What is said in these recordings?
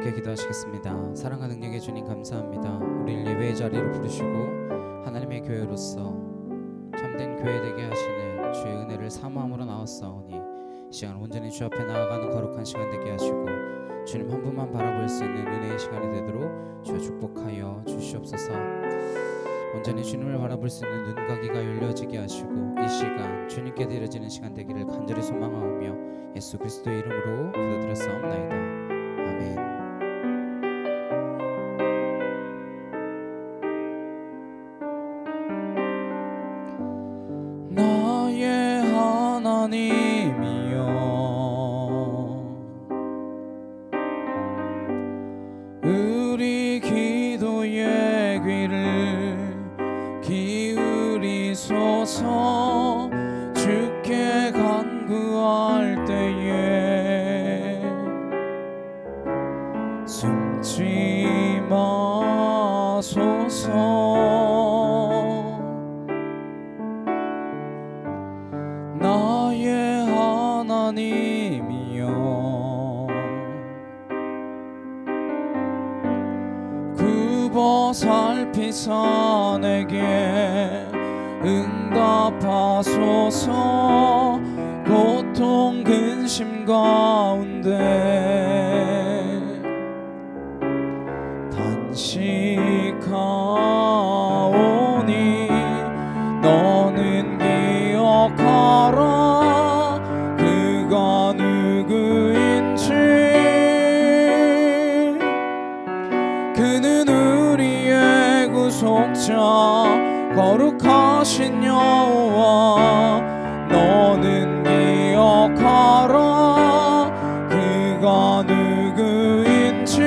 함께 기도하시겠습니다. 사랑과 능력의 주님 감사합니다. 우리를 예배의 자리로 부르시고 하나님의 교회로서 참된 교회 되게 하시는 주의 은혜를 사모함으로 나왔사오니 이 시간 온전히 주 앞에 나아가는 거룩한 시간 되게 하시고 주님 한 분만 바라볼 수 있는 은혜의 시간이 되도록 주여 축복하여 주시옵소서. 온전히 주님을 바라볼 수 있는 눈과 귀가 열려지게 하시고 이 시간 주님께 드려지는 시간 되기를 간절히 소망하오며 예수 그리스도의 이름으로 기도드렸사옵나이다. 아멘. 나의 하나님이여 우리 기도의 귀를 기울이소서. 주께 간구할 때에 숨지 마소서. 나의 하나님이여 굽어 살피사 내게 응답하소서. 고통 근심 가운데 단식하오니 너는 기억하라 그가 누구인지. 그는 우리의 구속자 거룩하신 여호와. 너는 기억하라 그가 누구인지.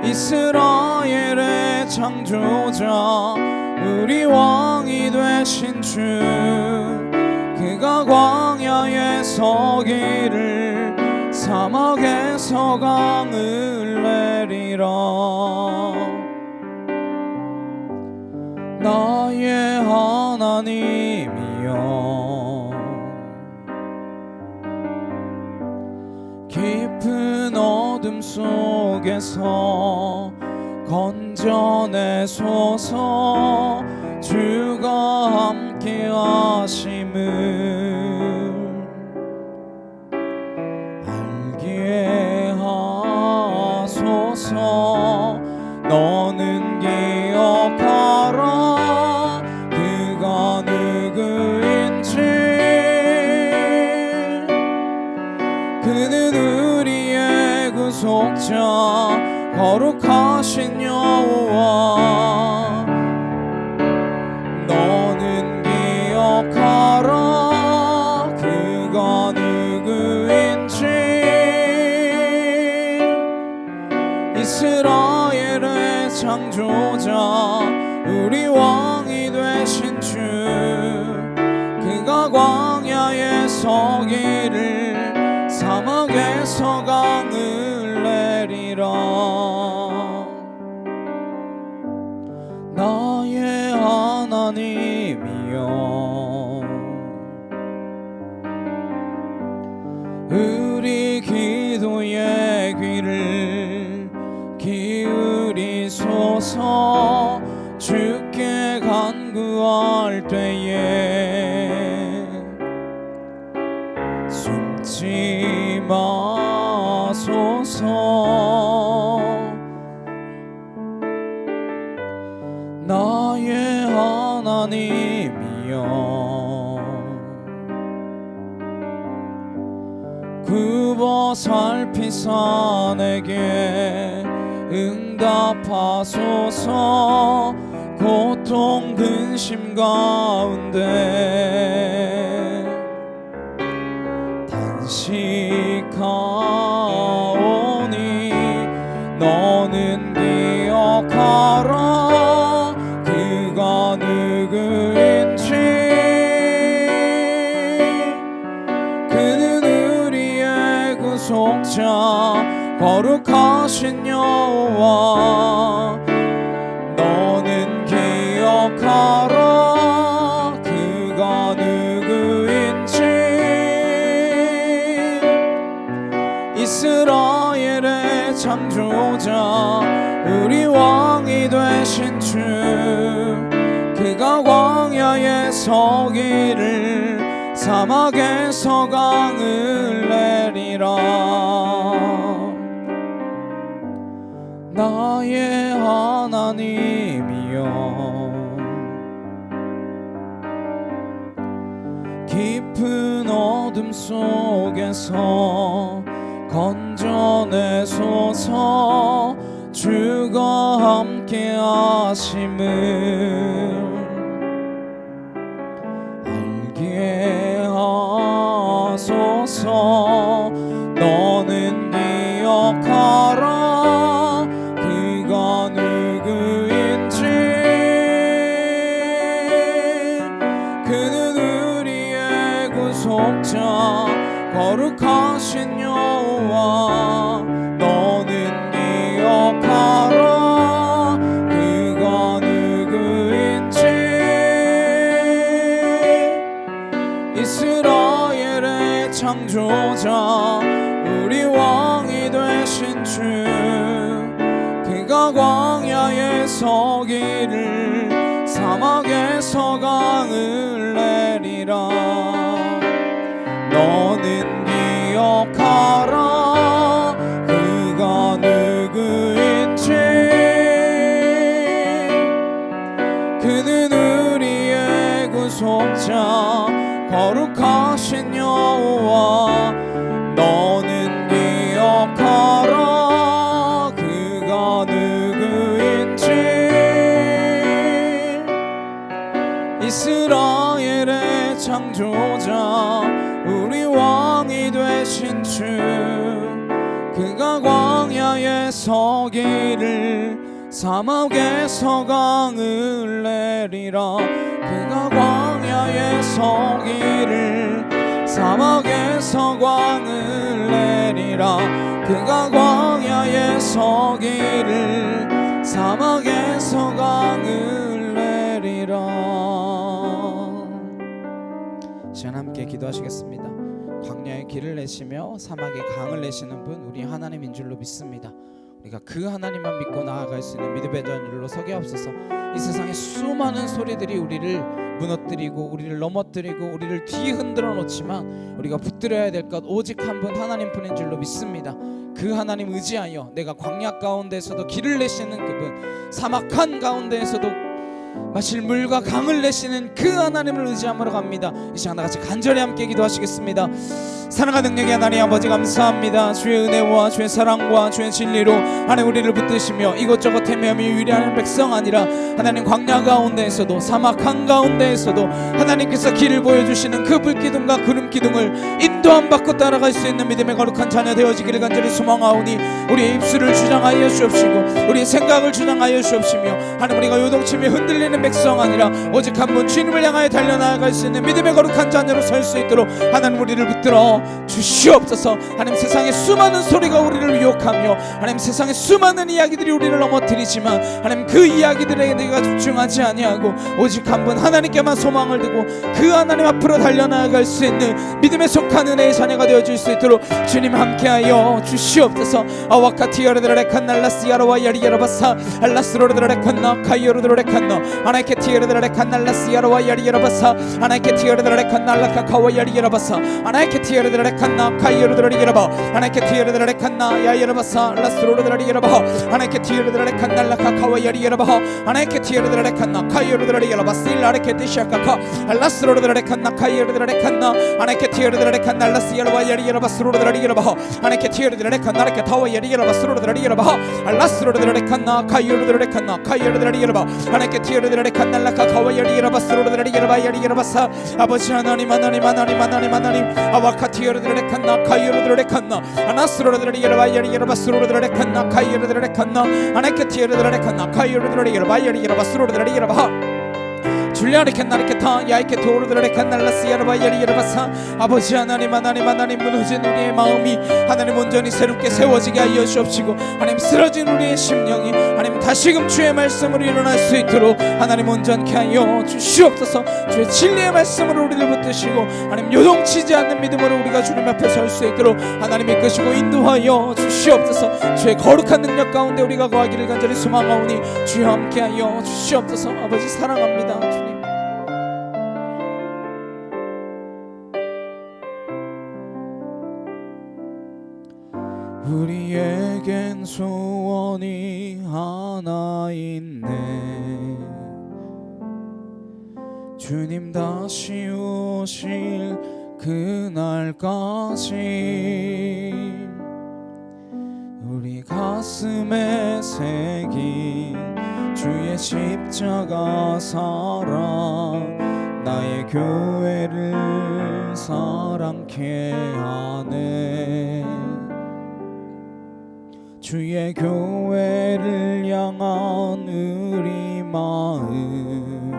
이스라엘의 창조자 우리 왕이 되신 주. 그가 광야에서 길을 사막에서 강을 내리라. 나의 하나님이여 깊은 어둠 속에서 건져내소서. 주가 함께 하심을 알게 하소서. 너는 기억하라 그가 누구인지. 그는 우리의 구속자 거룩하신 여호와. 너는 기억하라 그가 누구인지. 이스라엘의 창조자 우리 왕이 되신 주. 그가 광야에서 길을 사막에서 강을 내리라. 나의 하나님이여 우리 기도의 귀를 기울이소서. 주께 간구할 때에 숨지 마소서. 나의 하나님이여 굽어 살피사 내게 응답하소서. 고통 근심 가운데 단식하오니 너는 기억하라 그가 누구인지. 그는 우리의 구속자 거룩하신 여호와. 너는 기억하라 그가 누구인지. 창조자 우리 왕이 되신 주 그가 광야에 서기를 사막에서 강을 내리라 나의 하나님이여 깊은 어둠 속에서 건져내소서 주가 함께 하심을 알게 하소서 너는 기억하라 그가 누구인지 그는 우리의 구속자 거룩하신 여호와 너는 기억하라 그가 누구인지 이스라엘의 창조자 우리 왕이 되신 주 그가 광야에 서기를 사막에서 강을 내리라 너는 기억하라 그가 누구인지 그는 우리의 구속자 거룩하신 여호와 너는 기억하라 그가 누구인지 이스라엘의 창조자 우리 왕이 되신 주 그가 광야에 서기를 사막에서 강을 내리라 그가 광야에 서기를 사막에서 강을 내리라 그가 광야에 서기를 사막에서 강을 내리라 시간 함께 기도하시겠습니다. 광야에 길을 내시며 사막에 강을 내시는 분 우리 하나님인 줄로 믿습니다. 우리가 그 하나님만 믿고 나아갈 수 있는 믿음의 자녀로 서게 하옵소서. 이 세상의 수많은 소리들이 우리를 무너뜨리고 우리를 넘어뜨리고 우리를 뒤흔들어 놓지만 우리가 붙들어야 될 것 오직 한 분 하나님뿐인 줄로 믿습니다. 그 하나님 의지하여 내가 광야 가운데에서도 길을 내시는 그분 사막 한 가운데에서도 마실 물과 강을 내시는 그 하나님을 의지함으로 갑니다. 이 시간 다같이 간절히 함께 기도하시겠습니다. 사랑하는 능력의 하나님 아버지 감사합니다. 주의 은혜와 주의 사랑과 주의 진리로 하나님 우리를 붙드시며 이것저것 헤매며 유리하는 백성 아니라 하나님 광야 가운데에서도 사막 한가운데에서도 하나님께서 길을 보여주시는 그 불기둥과 구름기둥을 인도함 받고 따라갈 수 있는 믿음의 거룩한 자녀 되어지기를 간절히 소망하오니 우리의 입술을 주장하여 주옵시고 우리의 생각을 주장하여 주옵시며 하나님 우리가 요동치며 흔들리는 백성 아니라 오직 한 분 주님을 향하여 달려나갈 수 있는 믿음의 거룩한 자녀로 설 수 있도록 하나님 우리를 붙들어 주시옵소서. 하나님 세상의 수많은 소리가 우리를 유혹하며 하나님 세상의 수많은 이야기들이 우리를 넘어뜨리지만 하나님 그 이야기들에 내가 집중하지 아니하고 오직 한 분 하나님께만 소망을 두고 그 하나님 앞으로 달려나갈 수 있는 믿음에 속한 은혜의 자녀가 되어줄 수 있도록 주님 함께하여 주시옵소서. 아와카티아르드라레칸날라스야라와 야리야라바사 알라스로르드라레칸나 카이오르드라레칸나 하나님께 티아르드라레칸날라스야라와 야리야라바사 하나님께 티아르드라레칸날라카카와 야리야라바사 하나님께 티아르드라레칸나 카이오르드라리야라바 하나님께 티아르드라레칸나 야야라바사 라스로르드라리야라바 하나님께 티아르드라레칸날라카카와 야리야라바 하나님께 티아르드라레칸나 카이오르드라리야라바 실라레케 티샤카카 알라스로르드라레칸나 카이오르드라레칸나 하나님께 티아르드라레칸날라스야라와 야리야라바 스로르드라리야라바 하나님께 티아르드라레칸나레케 타와 야리야라바 스로르드라리야라바 알라스로르드라레칸나 카이오르드라레칸나 카이오르드라리야라바 하나님께 티아르드라레칸날라카카와 야리야라바 스로르드라리야라바 야리야라바사 아버지 하나님 하나님 하나님 하나님 하나님 아와카티아르드라레칸나 카이오르드라레칸나 아나스로르드라리야라바 야리야라바 스로르드라레칸나 카이오르드라레칸나 하나님께 티아르드라레칸나 카이오르드라리야라바 야리야라바 스로르드라리야라바 줄리아리켓나리켓타 야이켓토르드라레칸날라스야라바야리야라바사 아버지 하나님 무너진 우리의 마음이 하나님 온전히 새롭게 세워지게 하여 주옵시고 하나님 쓰러진 우리의 심령이 하나님 다시금 주의 말씀으로 일어날 수 있도록 하나님 온전케 하여 주시옵소서. 주의 진리의 말씀으로 우리를 붙드시고 하나님 요동치지 않는 믿음으로 우리가 주님 앞에 설 수 있도록 하나님 이끄시고 인도하여 주시옵소서. 주의 거룩한 능력 가운데 우리가 거하기를 간절히 소망하오니 주여 함께하여 주시옵소서. 아버지 사랑합니다 주님. 우리에겐 소원이 하나 있네. 주님 다시 오실 그날까지 우리 가슴에 새긴 주의 십자가 사랑 나의 교회를 사랑케 하네. 주의 교회를 향한 우리 마음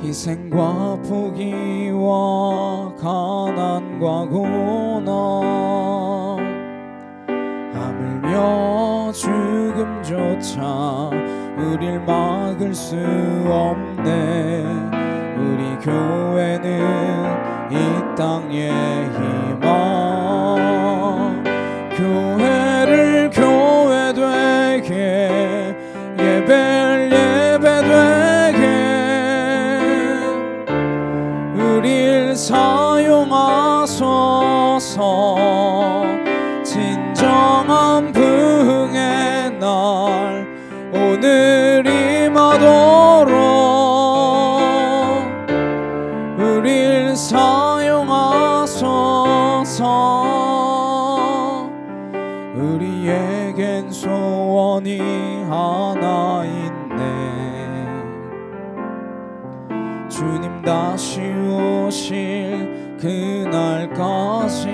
희생과 포기와 가난과 고난 하물며 죽음조차 우릴 막을 수 없네. 우리 교회는 이 땅의 희망 교회를 교회 되게 예배를 예배 되게 우릴 사용하소서. 진정한 부흥의 날 오늘 임하도록 우릴 사용하소서. 우리에겐 소원이 하나 있네. 주님 다시 오실 그날까지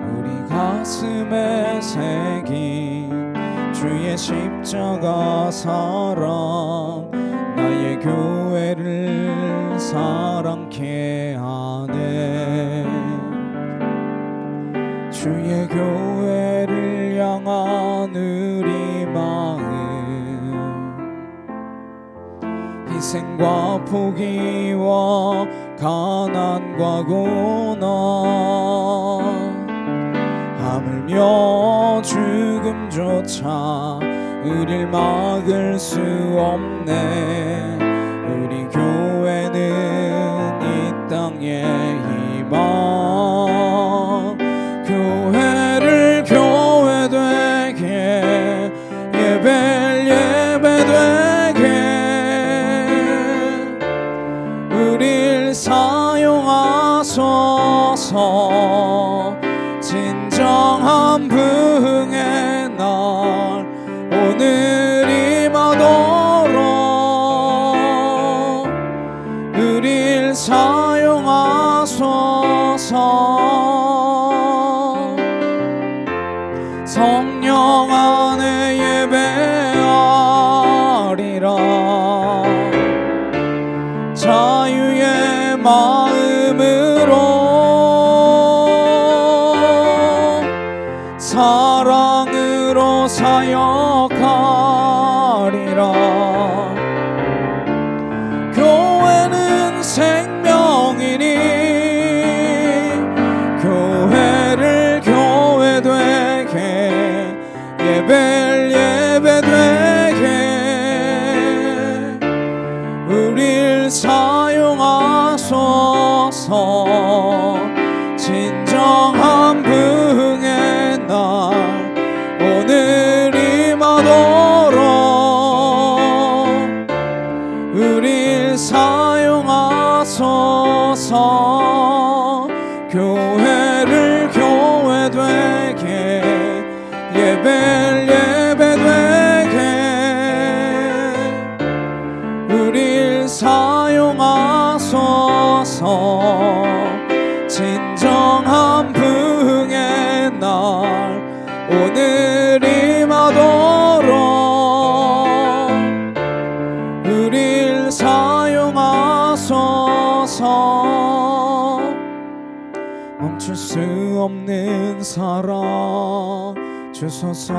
우리 가슴에 새긴 주의 십자가 사랑 나의 교회를 사랑케 하네. 주의 교회를 향한 우리 마음 희생과 포기와 가난과 고난 하물며 죽음조차 우릴 막을 수 없네. 우리 교회는 이 땅의 희망 교회를 교회 되게 예배를 예배 되게 우릴 사용하소서. 진정한 부흥의 날 오늘 임하도록 우릴 사용하소서. 성령 안에 예배하리라. 자유의 마음으로 사랑으로 사역하리라. 교회는 생명이니 교회를 교회 되게 예배를 예배 되게 우릴 사용하소서. 진정한 부흥의 날 오늘 임하도록 우릴 사용하소서. 교회를 교회 되게 예배를 예배 되게 우릴 사용하소서. 진정한 부흥의 날 오늘 임하도록 우릴 사용하소서. 멈출 수 없는 사랑 주소서.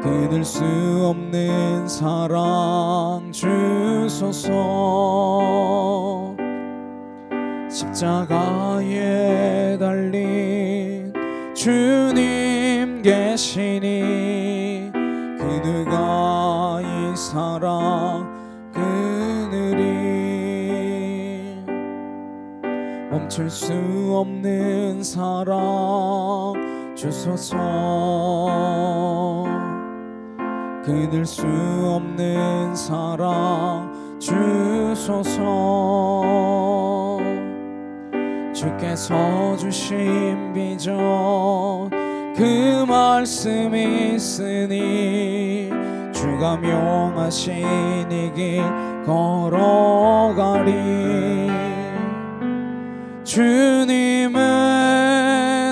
끊을 수 없는 사랑 주소서. 십자가에 달린 주님 계시니 그누가 이 사랑 끊으리. 멈출 수 없는 사랑 주소서. 끊을 수 없는 사랑 주소서. 주께서 주신 비전 그 말씀이 있으니 주가 명하신 이 길 걸어가리. 주님의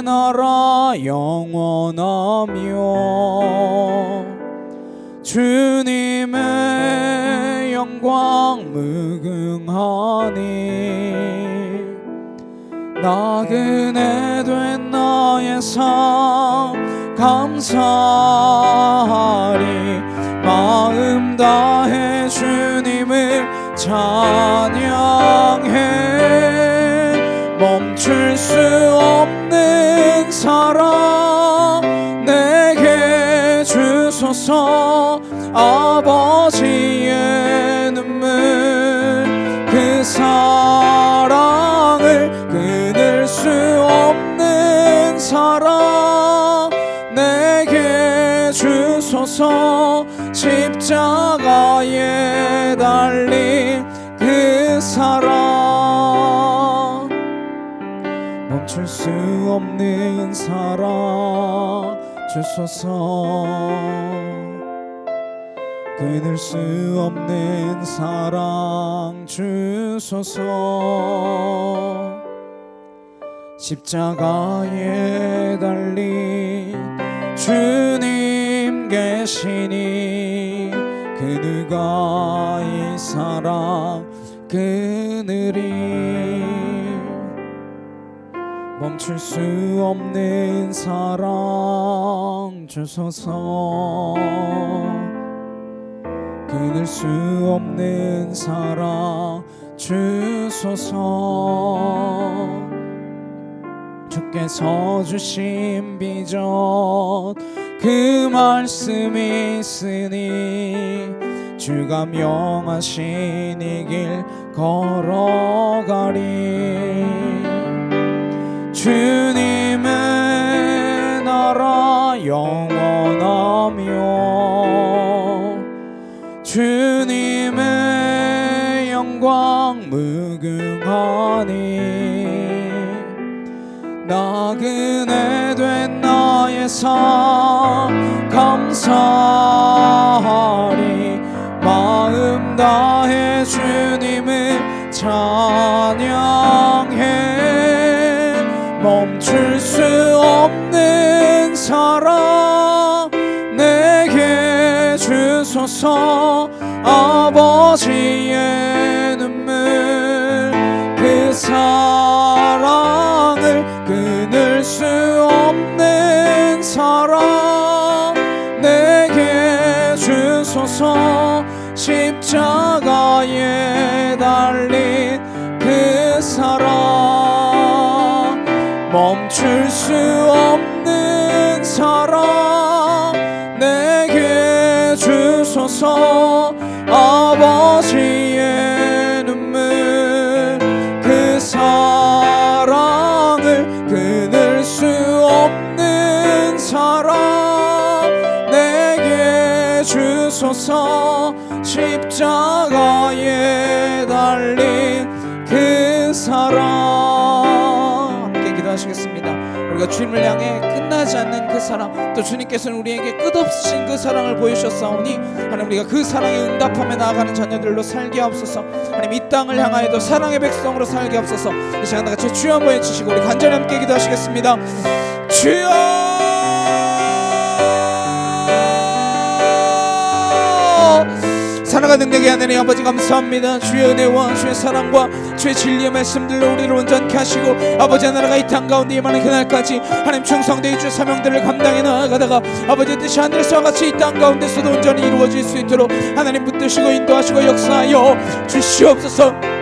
나라 영원하며 주님의 영광 무궁하니 나그네 된 나의 삶 감사하리. 마음 다해 주님을 찬양해. 멈출 수 없는 사랑 내게 주소서. 아버지의 눈물 그 사랑을 끊을 수 없는 사랑 내게 주소서. 십자가에 달린 그 사랑 멈출 수 없는 사랑 주소서. 끊을 수 없는 사랑 주소서. 십자가에 달린 주님 계시니 그누가 이 사랑 끊으리. 멈출 수 없는 사랑 주소서. 끊을 수 없는 사랑 주소서. 주께서 주신 비전 그 말씀이 있으니 주가 명하신 이 길 걸어가리. 주님의 나라 영원하며 주님의 영광 무궁하니 나그네 된 나의 삶 감사하리. 마음 다해 주님을 찬양해. 멈출 수 없는 사랑 내게 주소서. 아버지의 눈물 그 사랑을 끊을 수 없는 사랑 내게 주소서. 십자가에 달린 그 사랑 멈출 수 없는 사랑 내게 주소서. 아버지의 눈물 그 사랑을 끊을 수 없는 사랑 내게 주소서. 십자가에 달린 그 사랑 함께 기도하시겠습니다. 우리가 주님을 향해 끝나지 않는 그 사랑, 또 주님께서는 우리에게 끝없으신 그 사랑을 보이셨사오니 하나님 우리가 그 사랑에 응답하며 나아가는 자녀들로 살게 하옵소서. 하나님 이 땅을 향하여도 사랑의 백성으로 살게 하옵소서. 이 시간 다같이 주여 한번 외치시고 우리 간절히 함께 기도하시겠습니다. 주여 살아가 능력의 하나님 아버지 감사합니다. 주의 은혜와 주의 사랑과 주의 진리의 말씀들로 우리를 온전케 하시고 아버지 하나가 이 땅 가운데 임하는 그날까지 하나님 충성되이 주 사명들을 감당해 나아가다가 아버지의 뜻이 하늘에서와 같이 이 땅 가운데서도 온전히 이루어질 수 있도록 하나님 붙드시고 인도하시고 역사하여 주시옵소서.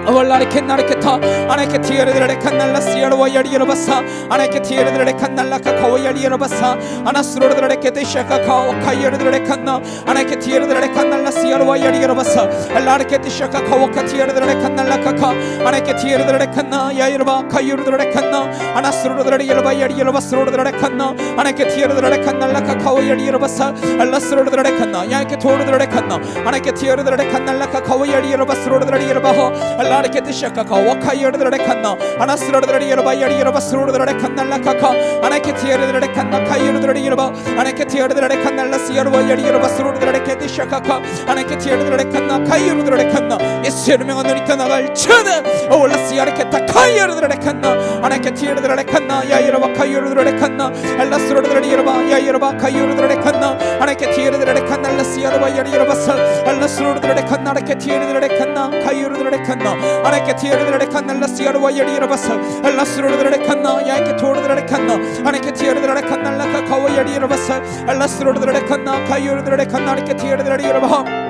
Avallareke nareketa aneke tiere kanalla siero wayari basa aneke tiere kanalla ka kawayari basa anasro de shaka ka kayere kanna aneke tiere kanalla siero wayari basa allareke shaka ka tiere kanalla ka aneke tiere kanna yayirba kayure kanna anasro de yayari basro de kanna aneke tiere kanalla ka kawayari basa allasro de kanna yake tore de kanna aneke tiere kanalla ka kawayari basro de baho allareke shaka ka wakayere de kanna anasro de yayari basro de kanna la ka aneke tiere kanna kayure de ba aneke tiere kanalla siero wayari basro de shaka ka aneke tiere kan나 카이르드레 칸나 예수의 명은 눈이 떠나갈 전에 올라시아르케 타 카이르드레 칸나 아나케 티르드레 칸나 야이르바 카이르드레 칸나 알라스르드레 이르바 야이르바 카이르드레 칸나 아나케 티르드레 칸나 알라시아르바 야이르바사 알라스르드레 칸나 아나케 티르드레 칸나 카이르드레 칸나 아나케 티르드레 칸나 알라시아르바 야이르바사 알라스르드레 칸나 야이케 토르드레 칸나 아나케 티르드레 칸나 알라카 카와 야이르바사 알라스르드레 칸나 카이르드레 칸나 아나케 티르드레 이르바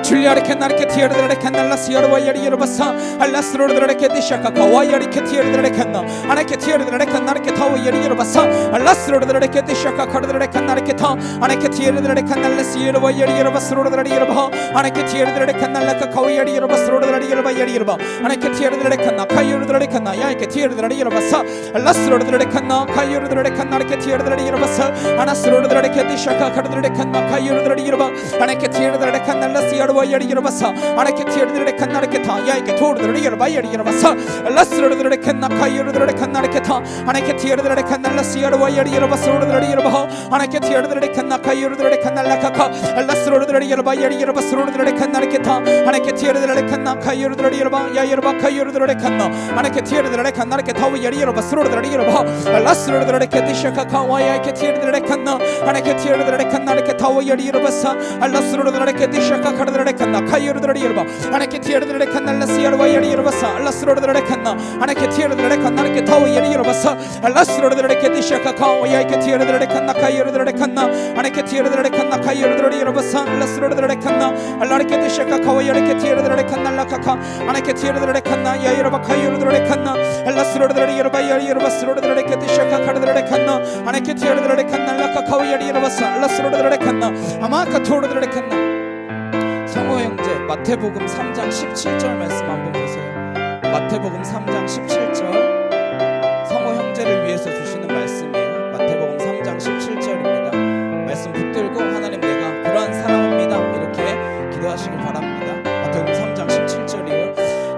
줄리아르케 나르케 티르드레 칸날라 시아르 와야리 이르바사 알라스르드레 디샤카 카와야리 케 티르드레 칸나 아나케 티르드레 칸나르케 타와야리 이르바사 알라스르드레 디샤카 카르드레 칸나르케 타 아나케 티르드레 칸날라 시아르 와야리 이르바스르드레 이르바 아나케 티르드레 칸날라 카와야리 이르바스르드레 이르바야리 이르바 아나케 티르드레 칸나 카이르드레 칸나 야이케 티르드레 이르바사 알라스르드레 칸나 카이르드레 칸나르케 티르드레 이르바사 아나스르드레 디샤카 카르드레 칸나 카이르드레 이르바 아나케 티르드레 칸날라 시아르 와야리 이르바사 아나케 티르드레 칸나르케 타 야이케 토르드레 이르바야리 이르바사 알라스르드레 칸나 카이르드레 칸나르케 타 아나케 티르드레 칸날라 시아르 와야리 이르바스르드레 이르바 아나케 티르드레 칸나 카이르드레 칸날라 카카 알라스르드레 이르바야리 이르바스르드레 칸나르케 타 아나케 티르드레 칸나 카이르드레 이르바 야이르바 카이르드레 칸나 아나케 티르드레 칸나르케 타와야리 이르바스르드레 이르바 알라스르드레 케디샤카 카와야이케 티르드레 칸나 아나케 티르드레 칸나르케 타와야리 이르바사 알라스르드레 케디샤카 카르드레 칸나 카이르드레 이르바 아나케 티르드레 칸날라 시아르 와야리 이르바사 알라스르드레 칸나 아나케 티르드레 칸나르케 타와야리 이르바사 알라스르드레 케디샤카 카와야이케 티르드레 칸나 카이르드레 칸나 아나케 티르드레 칸나 카이르드레 이르바사 알라스르드레 칸나 알라르케 디샤카 카와야리케 티르드레 칸날라 카카 아나케 티르드레 칸나 야이르바 카이르드레 칸나 알라스르드레 이르바 야리 이르바스르드레 케디샤카 카르드레 칸나 아나케 티르드레 칸날라 카와야리 이르바사 알라스르드레 칸나 아마카 토르드레 칸나 성호 형제 마태복음 3장 17절 말씀 한번 보세요. 마태복음 3장 17절 성호 형제를 위해서 주시는 말씀이에요. 마태복음 3장 17절입니다. 말씀 붙들고 하나님 내가 그러한 사람입니다 이렇게 기도하시길 바랍니다. 마태복음 3장 17절이에요.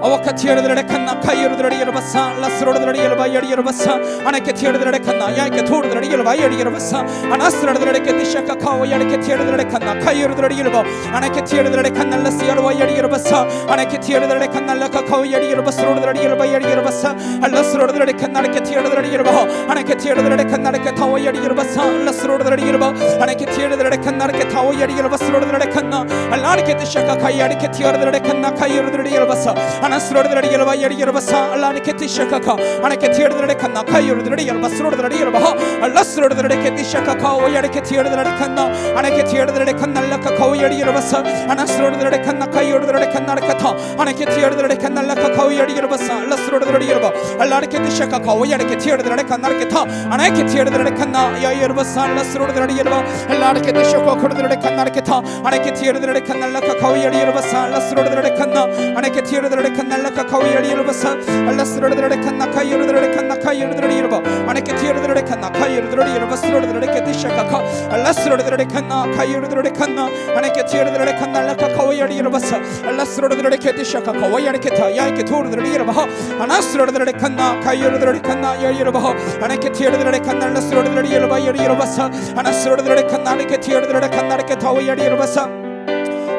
아와카 티르드레 칸나 카이르드레 이르바사 라스로드레 이르바야리 이르바사 아나케 티르드레 칸나 야이케 토르드레 이르바야리 이르바사 아나스르드레 케디샤카 카와야리케 티르드레 칸나 카이르드레 이르바 아나케 티르드레 칸나 라시아르와야리 이르바사 아나케 티르드레 칸나 카와야리 이르바스로드레 이르바야리 이르바사 알라스로드레 칸나르케 티르드레 이르바 아나케 티르드레 칸나르케 타와야리 이르바사 라스로드레 이르바 아나케 티르드레 칸나르케 타와야리 이르바스로드레 칸나 알라르케 디샤카 카야리케 티르드레 칸나 카이르드레 이르바사 아나스로드레 이르바야리 이르바사 알라르케 디샤카카 아나케 티르드레 칸나 카이르드레 이르바스로드레 이르바 알라스로드레 케디샤카 카와야리케 티르드레 칸나 아나케 티르드레 칸날라카 카와야리 이르바사 아나스로드레 칸나 카이르드레 칸나르카타 아나케 티르드레 칸날라카 카와야리 이르바사 알라스로드레 이르바 알라르케 디샤카 카와야리케 티르드레 칸나르케타 아나케 티르드레 칸나 야이르바사 알라스로드레 이르바 알라르케 디샤카 카르드레 칸나르케타 아나케 티르드레 칸날라카 카와야리 이르바사 알라스로드레 칸나 아나케 티르드레 칸날라카 카와야리 이르바사 알라스로드레 칸나 카이르드레 칸나 카이르드레 이르바 아나케 티르드레 칸나 카이르드레 이르바스로드레 케디샤카 알라스로드레 칸나 카이르드레 칸나 아나케 티르드레 칸날라카 카와야리 이르바사 알라스로드레 케디샤카 카와야리케 타 야이케 토르드레 이르바 아나스로드레 칸나 카이르드레 칸나 야이르바 아나케 티르드레 칸날라스로드레 이르바야리 이르바사 아나스로드레 칸나르케 티르드레 칸나르케 타와야리 이르바사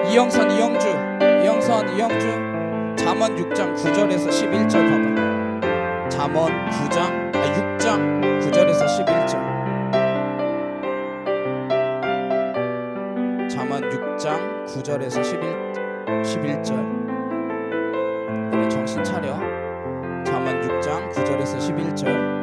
이영선 이영주 잠언 6장 9절에서 11절 봐봐. 잠언 6장 9절에서 11절. 잠언 6장 6장 9절에서 11절. 우리 정신 차려. 잠언 6장 9절에서 11절.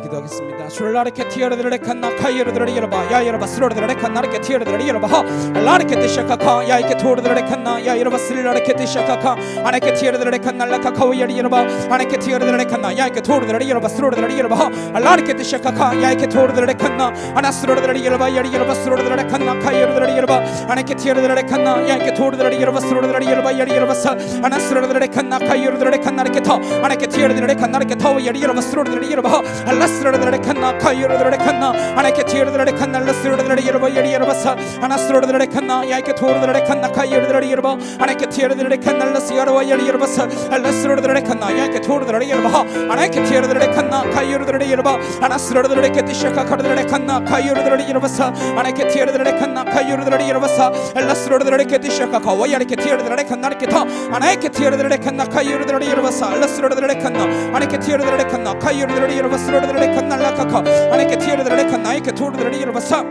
기도하겠습니다. 슐라르케 티어르드레 칸나 카이어르드레 여러바 야 여러바 스로르드레 칸나르케 티어르드레 여러바 라르케 티샤카카 야이케 토르드레 칸나 야 여러바 스리라르케 티샤카카 아네케 티어르드레 칸날라카 카오야리 여러바 아네케 티어르드레 칸나 야이케 토르드레 여러바 스로르드레 여러바 라르케 티샤카카 야이케 토르드레 칸나 아나 스로르드레 여러바 야리 여러바 스로르드레 칸나 카이어르드레 여러바 아네케 티어르드레 칸나 야이케 토르드레 여러바 스로르드레 여러바 야리 여러바 사 아나 스로르드레 칸나 카이어르드레 칸나르케 타 아네케 티어르드레 칸나르케 타오 야리 여러바 스로르드레 여러바 라스로르드레 칸나 카이어르드레 칸나 아네케 티어르드레 칸나 라스로르드레 여러바 야리 여러바 사 아나 스로르드레 칸나 야이케 토르드레 칸나 카이어르드레 여러바 아네케 티어르드레 칸나 라스야르와 야리 여러바 사 라스로르드레 칸나 야이케 토르드레 여러바 아네케 티어르드레 칸나 카이어르드레 여러바 아나 스로르드레 케티샤카 카르드레 칸나 카이어르드레 여러바 사 아네케 티어르드레 칸나 카이어르드레 여러바 사 라스로르드레 케티샤카 카와 야리케 티어르드레 칸나 타 아네케 티어르드레 칸나 카이어르드레 여러바 사 라스로르드레 칸나 아네케 티어르드레 칸나 카이어르드레 여러바 스로르드레 칸나 라카카 아네케 티어르드레 칸나 이케 토르드레 여러바 사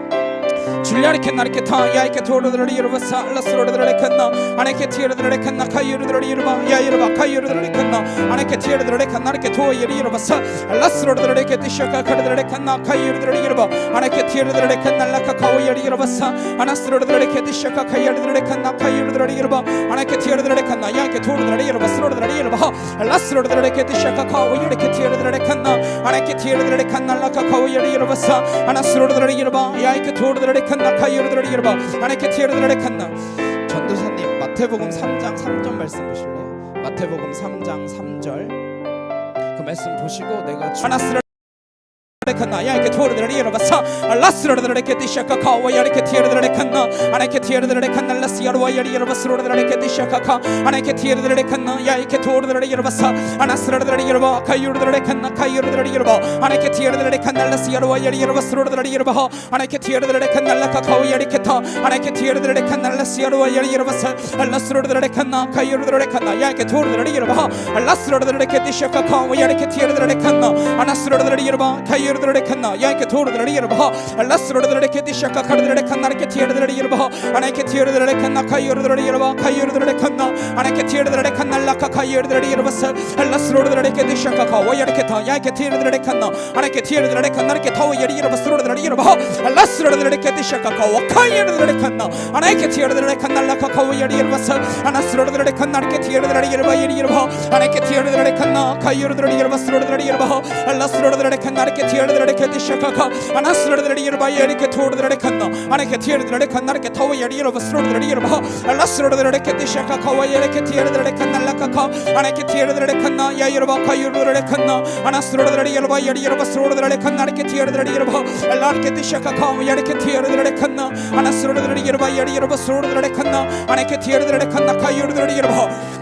줄리아르케 나르케 타 야이케 토르드레 여러바 사 라스로르드레 칸나 아네케 티어르드레 칸나 카이어르드레 여러바 야 여러바 카이어르드레 칸나 아네케 티어르드레 칸나르케 토예리 여러바 사 라스로르드레 케티샤카 카르드레 칸나 카이어르드레 여러바 아네케 티어르드레 칸나 라카 카오예리 여러바 사 아나스로르드레 케티샤카 카이어르드레 칸나 카이어르드레 여러바 아네케 티어르드레 칸나 야이케 토르드레 여러바 스로르드레 여러바 라스로르드레 케티샤카 카오예리 케티어르드레 칸나 아네케 티어르드레 칸나 라카 카오예리 여러바 사 아나스로르드레 여러바 야이케 토르드레 칸나 카이어르드레 여러바 아네케 티어르드레 칸나. 전도사님 마태복음 3장 3절 말씀 보실래요? 마태복음 3장 3절 그 말씀 보시고 내가 아나스라 칸나 야이케 토르드레 여러바 사 라스로르드레 케티샤카 카와 야리케 티어르드레 칸나 아네케 티어르드레 칸나 라스야르와 야리 여러바 스로르드레 케티샤카 아네케 티어르드레 칸나 야이케 토르드레 여러바 사 아나스로르드레 여러바 카이어르드레 칸나 카이어르드레 여러바 아네케 티어르드레 칸나 라스야르와 야리 여러바 스로르드레 여러바 아네케 티어르드레 칸나 라카 카와 야리케 타 아네케 티어르드레 칸나 라스야르와 야리 여러바 사 라스로르드레 칸나 카이어르드레 칸나 야이케 토르드레 여러바 라스로르드레 케티샤카 카와 야리케 티어르드레 칸나 아나스로르드레 여러바 카이어르드레 칸나 야이케 토르드레 여러바 라스로르드레 케티샤카 카르드레 칸나르케 티어르드레 여러바 아네케 티어르드레 칸나 카이어르드레 여러바 카이어르드레 칸나 아네케 티어르드레 칸나 라카 카이어르드레 여러바 사 라스로르드레 케티샤카 카와 야리케 타 야이케 티어르드레 칸나 아네케 티어르드레 칸나르케 타와 야리 여러바 스로르드레 여러바 라스로르드레 케티샤카 카와 카이어르드레 칸나 아네케 티어르드레 칸나 라카 카와 야리 여러바 사 아나스로르드레 칸나르케 티어르드레 여러바 야리 여러바 아네케 티어르드레 칸나 카이어르드레 여러바 스로르드레 여러바 라스로르드레 칸나르케 티어르드레 케티샤카카 아나스로르드레 여러바 야리케 토르드레 칸나 아네케 티어르드레 칸나르케 타와 야리 여러바 스로르드레 여러바 라스로르드레 케티샤카 카와 야리케 티어르드레 칸나 라카카 아네케 티어르드레 칸나 야 여러바 카이어르드레 칸나 아나스로르드레 여러바 야리 여러바 스로르드레 칸나르케 티어르드레 여러바 라르케 티샤카카 야리케 티어르드레 칸나 아나스로르드레 여러바 야리 여러바 스로르드레 칸나 아네케 티어르드레 칸나 카이어르드레 여러바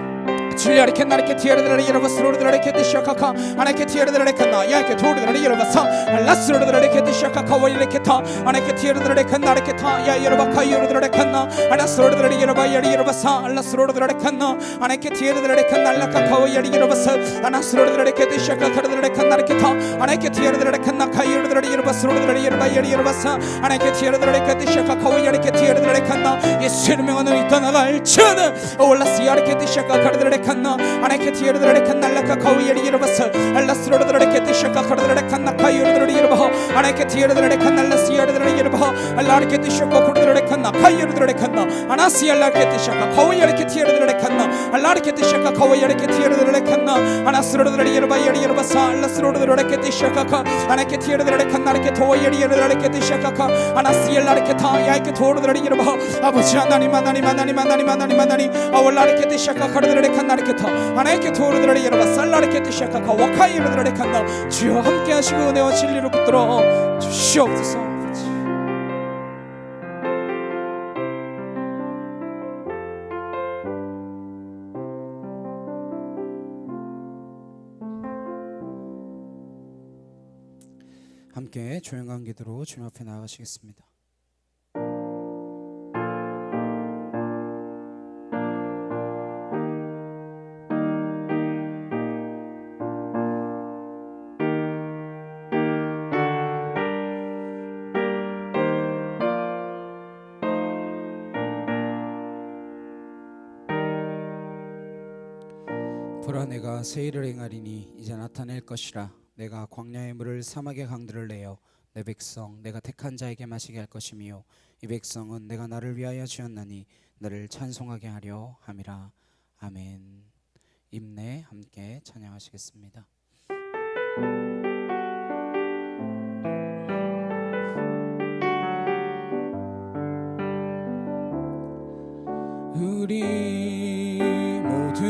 줄리아르케 나르케 티어르드레 여러바 스로르드레 케티샤카카 아네케 티어르드레 칸나 야이케 토르드레 여러바 사 라스로르드레 케티샤카카 와이레케 타 아네케 티어르드레 칸나르케 타야 여러바 카이어르드레 칸나 아나스로르드레 여러바 야리 여러바 사 라스로르드레 칸나 아네케 티어르드레 칸날라카 카와 야리 여러바 사 아나스로르드레 케티샤카 카르드레 칸나르케 타 아네케 티어르드레 칸나 카이어르드레 여러바 스로르드레 여러바 야리 여러바 사 아네케 티어르드레 케티샤카카 와 야리케 티어르드레 칸나 예수의 명으로 이 떠나갈지어다 올라스야르케 티샤카 카르드레 칸나 아네케 티어르드레 칸날라카 카와 야리 여러바 사 라스로르드레 케티샤카 카르드레 칸나 카이어르드레 여러바 아네케 티어르드레 칸날라스야르드레 여러바 알라르케 티샤카 카르드레 칸나 카이어르드레 칸나 아나시알라케 티샤카 카와 야리케 티어르드레 칸나 알라르케 티샤카 카와 야리케 티어르드레 칸나 아나스로르드레 여러바 야리 여러바 사 라스로르드레 케티샤카카 아네케 티어르드레 칸나르케 토와 야리 여러레 케티샤카카 아나시알라르케 타 야이케 토르드레 여러바 아버지 하나님 하나님 하나님 하나님 하나님 하나님 아월라르케 티샤카 카르드레 칸나르케 타 아네케 토르드레 여러바 살라르케 티샤카카 와카이르드레 칸나 주여 함께 하시고 은혜와 진리로 붙들어 주시옵소서. 함께 조용한 기도로 주님 앞에 나아가시겠습니다. 보라 내가 새 일을 행하리니 이제 나타낼 것이라. 내가 광야의 물을 사막의 강들을 내어 내 백성 내가 택한 자에게 마시게 할 것이며 이 백성은 내가 나를 위하여 지었나니 너를 찬송하게 하려 함이라. 아멘. 임내 함께 찬양하시겠습니다. 우리 모두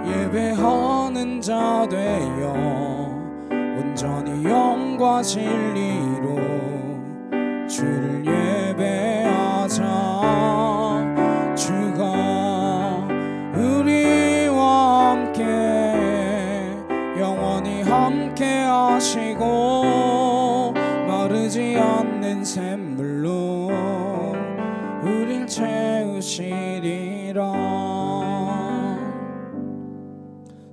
예배하는 자 되어 온전히 영과 진리로 주를 예배하자. 주가 우리와 함께 영원히 함께 하시고 마르지 않는 샘물로 우릴 채우시리라.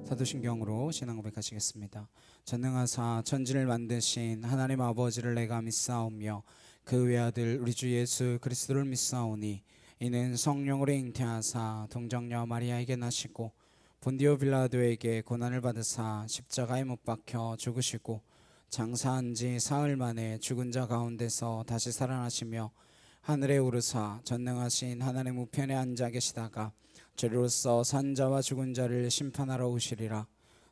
사도신경으로 신앙 고백하시겠습니다. 전능하사 천지를 만드신 하나님 아버지를 내가 믿사오며 그 외아들 우리 주 예수 그리스도를 믿사오니 이는 성령으로 잉태하사 동정녀 마리아에게 나시고 본디오 빌라도에게 고난을 받으사 십자가에 못 박혀 죽으시고 장사한 지 사흘 만에 죽은 자 가운데서 다시 살아나시며 하늘에 오르사 전능하신 하나님 우편에 앉아 계시다가 죄로서 산 자와 죽은 자를 심판하러 오시리라.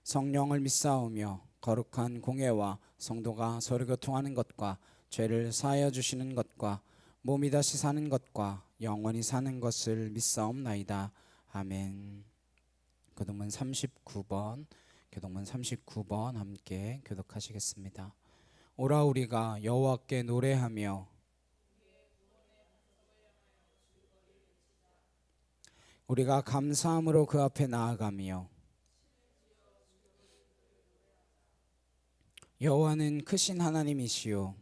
성령을 믿사오며 거룩한 공예와 성도가 서로 교통하는 것과 죄를 사하여 주시는 것과 몸이 다시 사는 것과 영원히 사는 것을 믿사옵나이다. 아멘. 교독문 39번 함께 교독하시겠습니다. 오라 우리가 여호와께 노래하며 우리가 감사함으로 그 앞에 나아가며 여호와는 크신 하나님이시요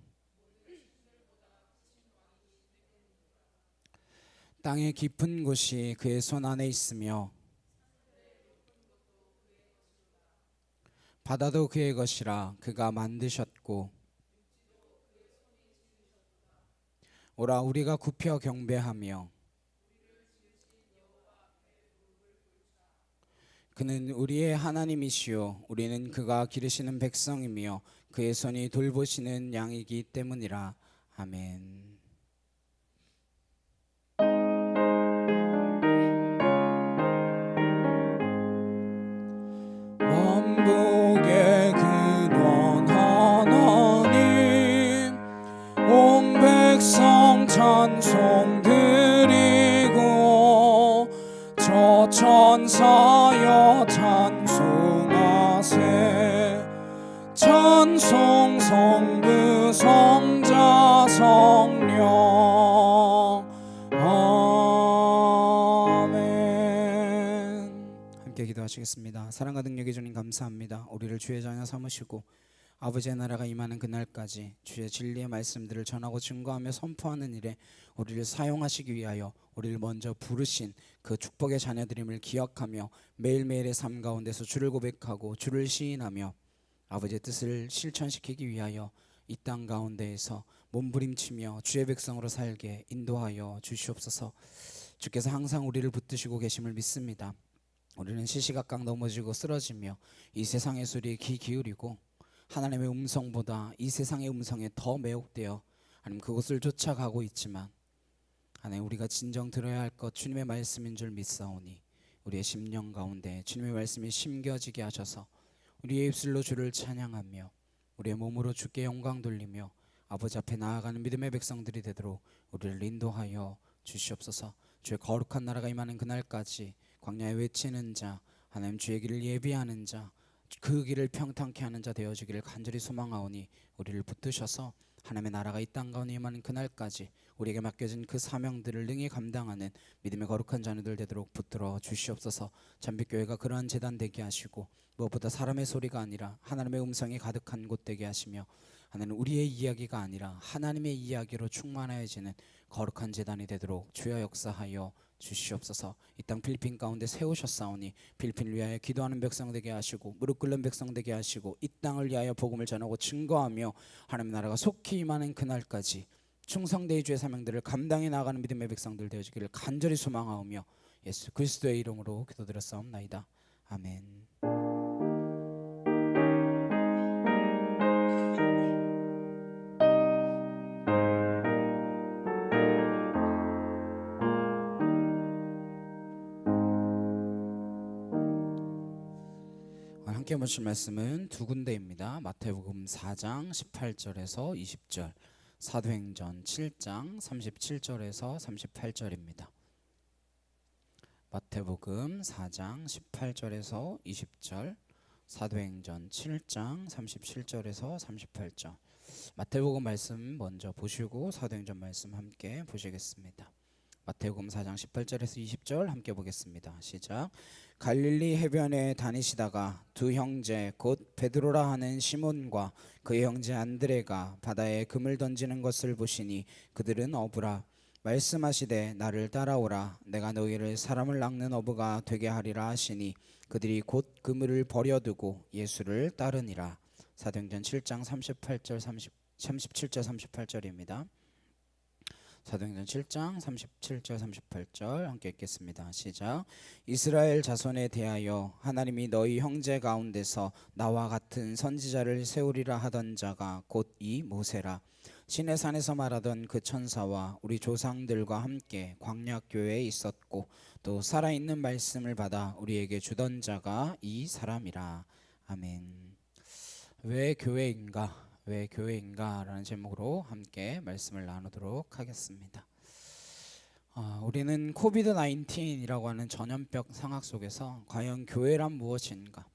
땅의 깊은 곳이 그의 손 안에 있으며 바다도 그의 것이라. 그가 만드셨고 오라 우리가 굽혀 경배하며 그는 우리의 하나님이시요 우리는 그가 기르시는 백성이며 그의 손이 돌보시는 양이기 때문이라. 아멘. 만복의 근원 하나님 온 백성 찬송 드리고 저 천사여 찬송하세. 찬송 성부 성자 성령 아멘. 함께 기도하시겠습니다. 사랑과 능력의 주님 감사합니다. 우리를 주의 자녀 삼으시고 아버지의 나라가 임하는 그날까지 주의 진리의 말씀들을 전하고 증거하며 선포하는 일에 우리를 사용하시기 위하여 우리를 먼저 부르신 그 축복의 자녀들임을 기억하며 매일매일의 삶 가운데서 주를 고백하고 주를 시인하며 아버지의 뜻을 실천시키기 위하여 이 땅 가운데에서 몸부림치며 주의 백성으로 살게 인도하여 주시옵소서. 주께서 항상 우리를 붙드시고 계심을 믿습니다. 우리는 시시각각 넘어지고 쓰러지며 이 세상의 소리에 귀 기울이고 하나님의 음성보다 이 세상의 음성에 더 매혹되어 하나님 그곳을 쫓아가고 있지만 하나님 우리가 진정 들어야 할 것 주님의 말씀인 줄 믿사오니 우리의 심령 가운데 주님의 말씀이 심겨지게 하셔서 우리의 입술로 주를 찬양하며 우리의 몸으로 주께 영광 돌리며 아버지 앞에 나아가는 믿음의 백성들이 되도록 우리를 인도하여 주시옵소서. 주의 거룩한 나라가 임하는 그날까지 광야에 외치는 자 하나님 주의 길을 예비하는 자 그 길을 평탄케 하는 자 되어주기를 간절히 소망하오니 우리를 붙드셔서 하나님의 나라가 이 땅 가운데 임하는 그날까지 우리에게 맡겨진 그 사명들을 능히 감당하는 믿음의 거룩한 자녀들 되도록 붙들어 주시옵소서. 잠빛교회가 그러한 재단 되게 하시고 무엇보다 사람의 소리가 아니라 하나님의 음성이 가득한 곳 되게 하시며 하나님 우리의 이야기가 아니라 하나님의 이야기로 충만해지는 거룩한 재단이 되도록 주여 역사하여 주시옵소서. 이 땅 필리핀 가운데 세우셨사오니 필리핀을 위하여 기도하는 백성 되게 하시고 무릎 꿇는 백성 되게 하시고 이 땅을 위하여 복음을 전하고 증거하며 하나님 나라가 속히 임하는 그날까지 충성되이 주의 사명들을 감당해 나가는 믿음의 백성들 되어지기를 간절히 소망하오며 예수 그리스도의 이름으로 기도드렸사옵나이다. 아멘. 함께 보실 말씀은 두 군데입니다. 마태복음 4장 18절에서 20절, 사도행전 7장 37절에서 38절입니다. 마태복음 4장 18절에서 20절, 사도행전 7장 37절에서 38절. 마태복음 말씀 먼저 보시고 사도행전 말씀 함께 보시겠습니다. 마태복음 4장 18절에서 20절 함께 보겠습니다. 시작. 갈릴리 해변에 다니시다가 두 형제 곧 베드로라 하는 시몬과 그의 형제 안드레가 바다에 금을 던지는 것을 보시니 그들은 어부라. 말씀하시되 나를 따라오라. 내가 너희를 사람을 낚는 어부가 되게 하리라 하시니 그들이 곧 그물을 버려두고 예수를 따르니라. 사도행전 7장 37절 38절입니다. 사도행전 7장 37절 38절 함께 읽겠습니다. 시작. 이스라엘 자손에 대하여 하나님이 너희 형제 가운데서 나와 같은 선지자를 세우리라 하던 자가 곧 이 모세라. 시내 산에서 말하던 그 천사와 우리 조상들과 함께 광야교회에 있었고 또 살아있는 말씀을 받아 우리에게 주던 자가 이 사람이라. 아멘. 왜 교회인가? 왜 교회인가? 라는 제목으로 함께 말씀을 나누도록 하겠습니다. 우리는 코비드 19이라고 하는 전염병 상황 속에서 과연 교회란 무엇인가?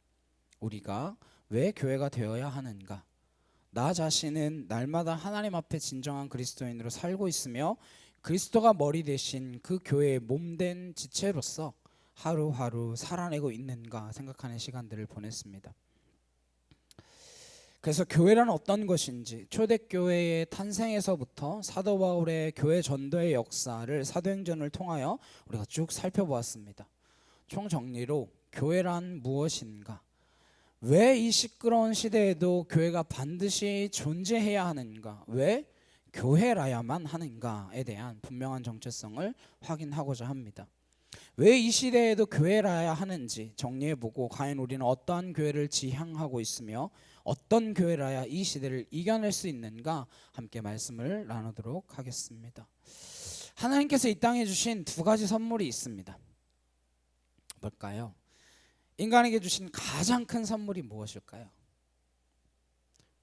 우리가 왜 교회가 되어야 하는가? 나 자신은 날마다 하나님 앞에 진정한 그리스도인으로 살고 있으며 그리스도가 머리 대신 그 교회의 몸된 지체로서 하루하루 살아내고 있는가 생각하는 시간들을 보냈습니다. 그래서 교회란 어떤 것인지 초대교회의 탄생에서부터 사도 바울의 교회 전도의 역사를 사도행전을 통하여 우리가 쭉 살펴보았습니다. 총정리로 교회란 무엇인가? 왜 이 시끄러운 시대에도 교회가 반드시 존재해야 하는가? 왜 교회라야만 하는가에 대한 분명한 정체성을 확인하고자 합니다. 왜 이 시대에도 교회라야 하는지 정리해보고 과연 우리는 어떠한 교회를 지향하고 있으며 어떤 교회라야 이 시대를 이겨낼 수 있는가 함께 말씀을 나누도록 하겠습니다. 하나님께서 이 땅에 주신 두 가지 선물이 있습니다. 뭘까요? 인간에게 주신 가장 큰 선물이 무엇일까요?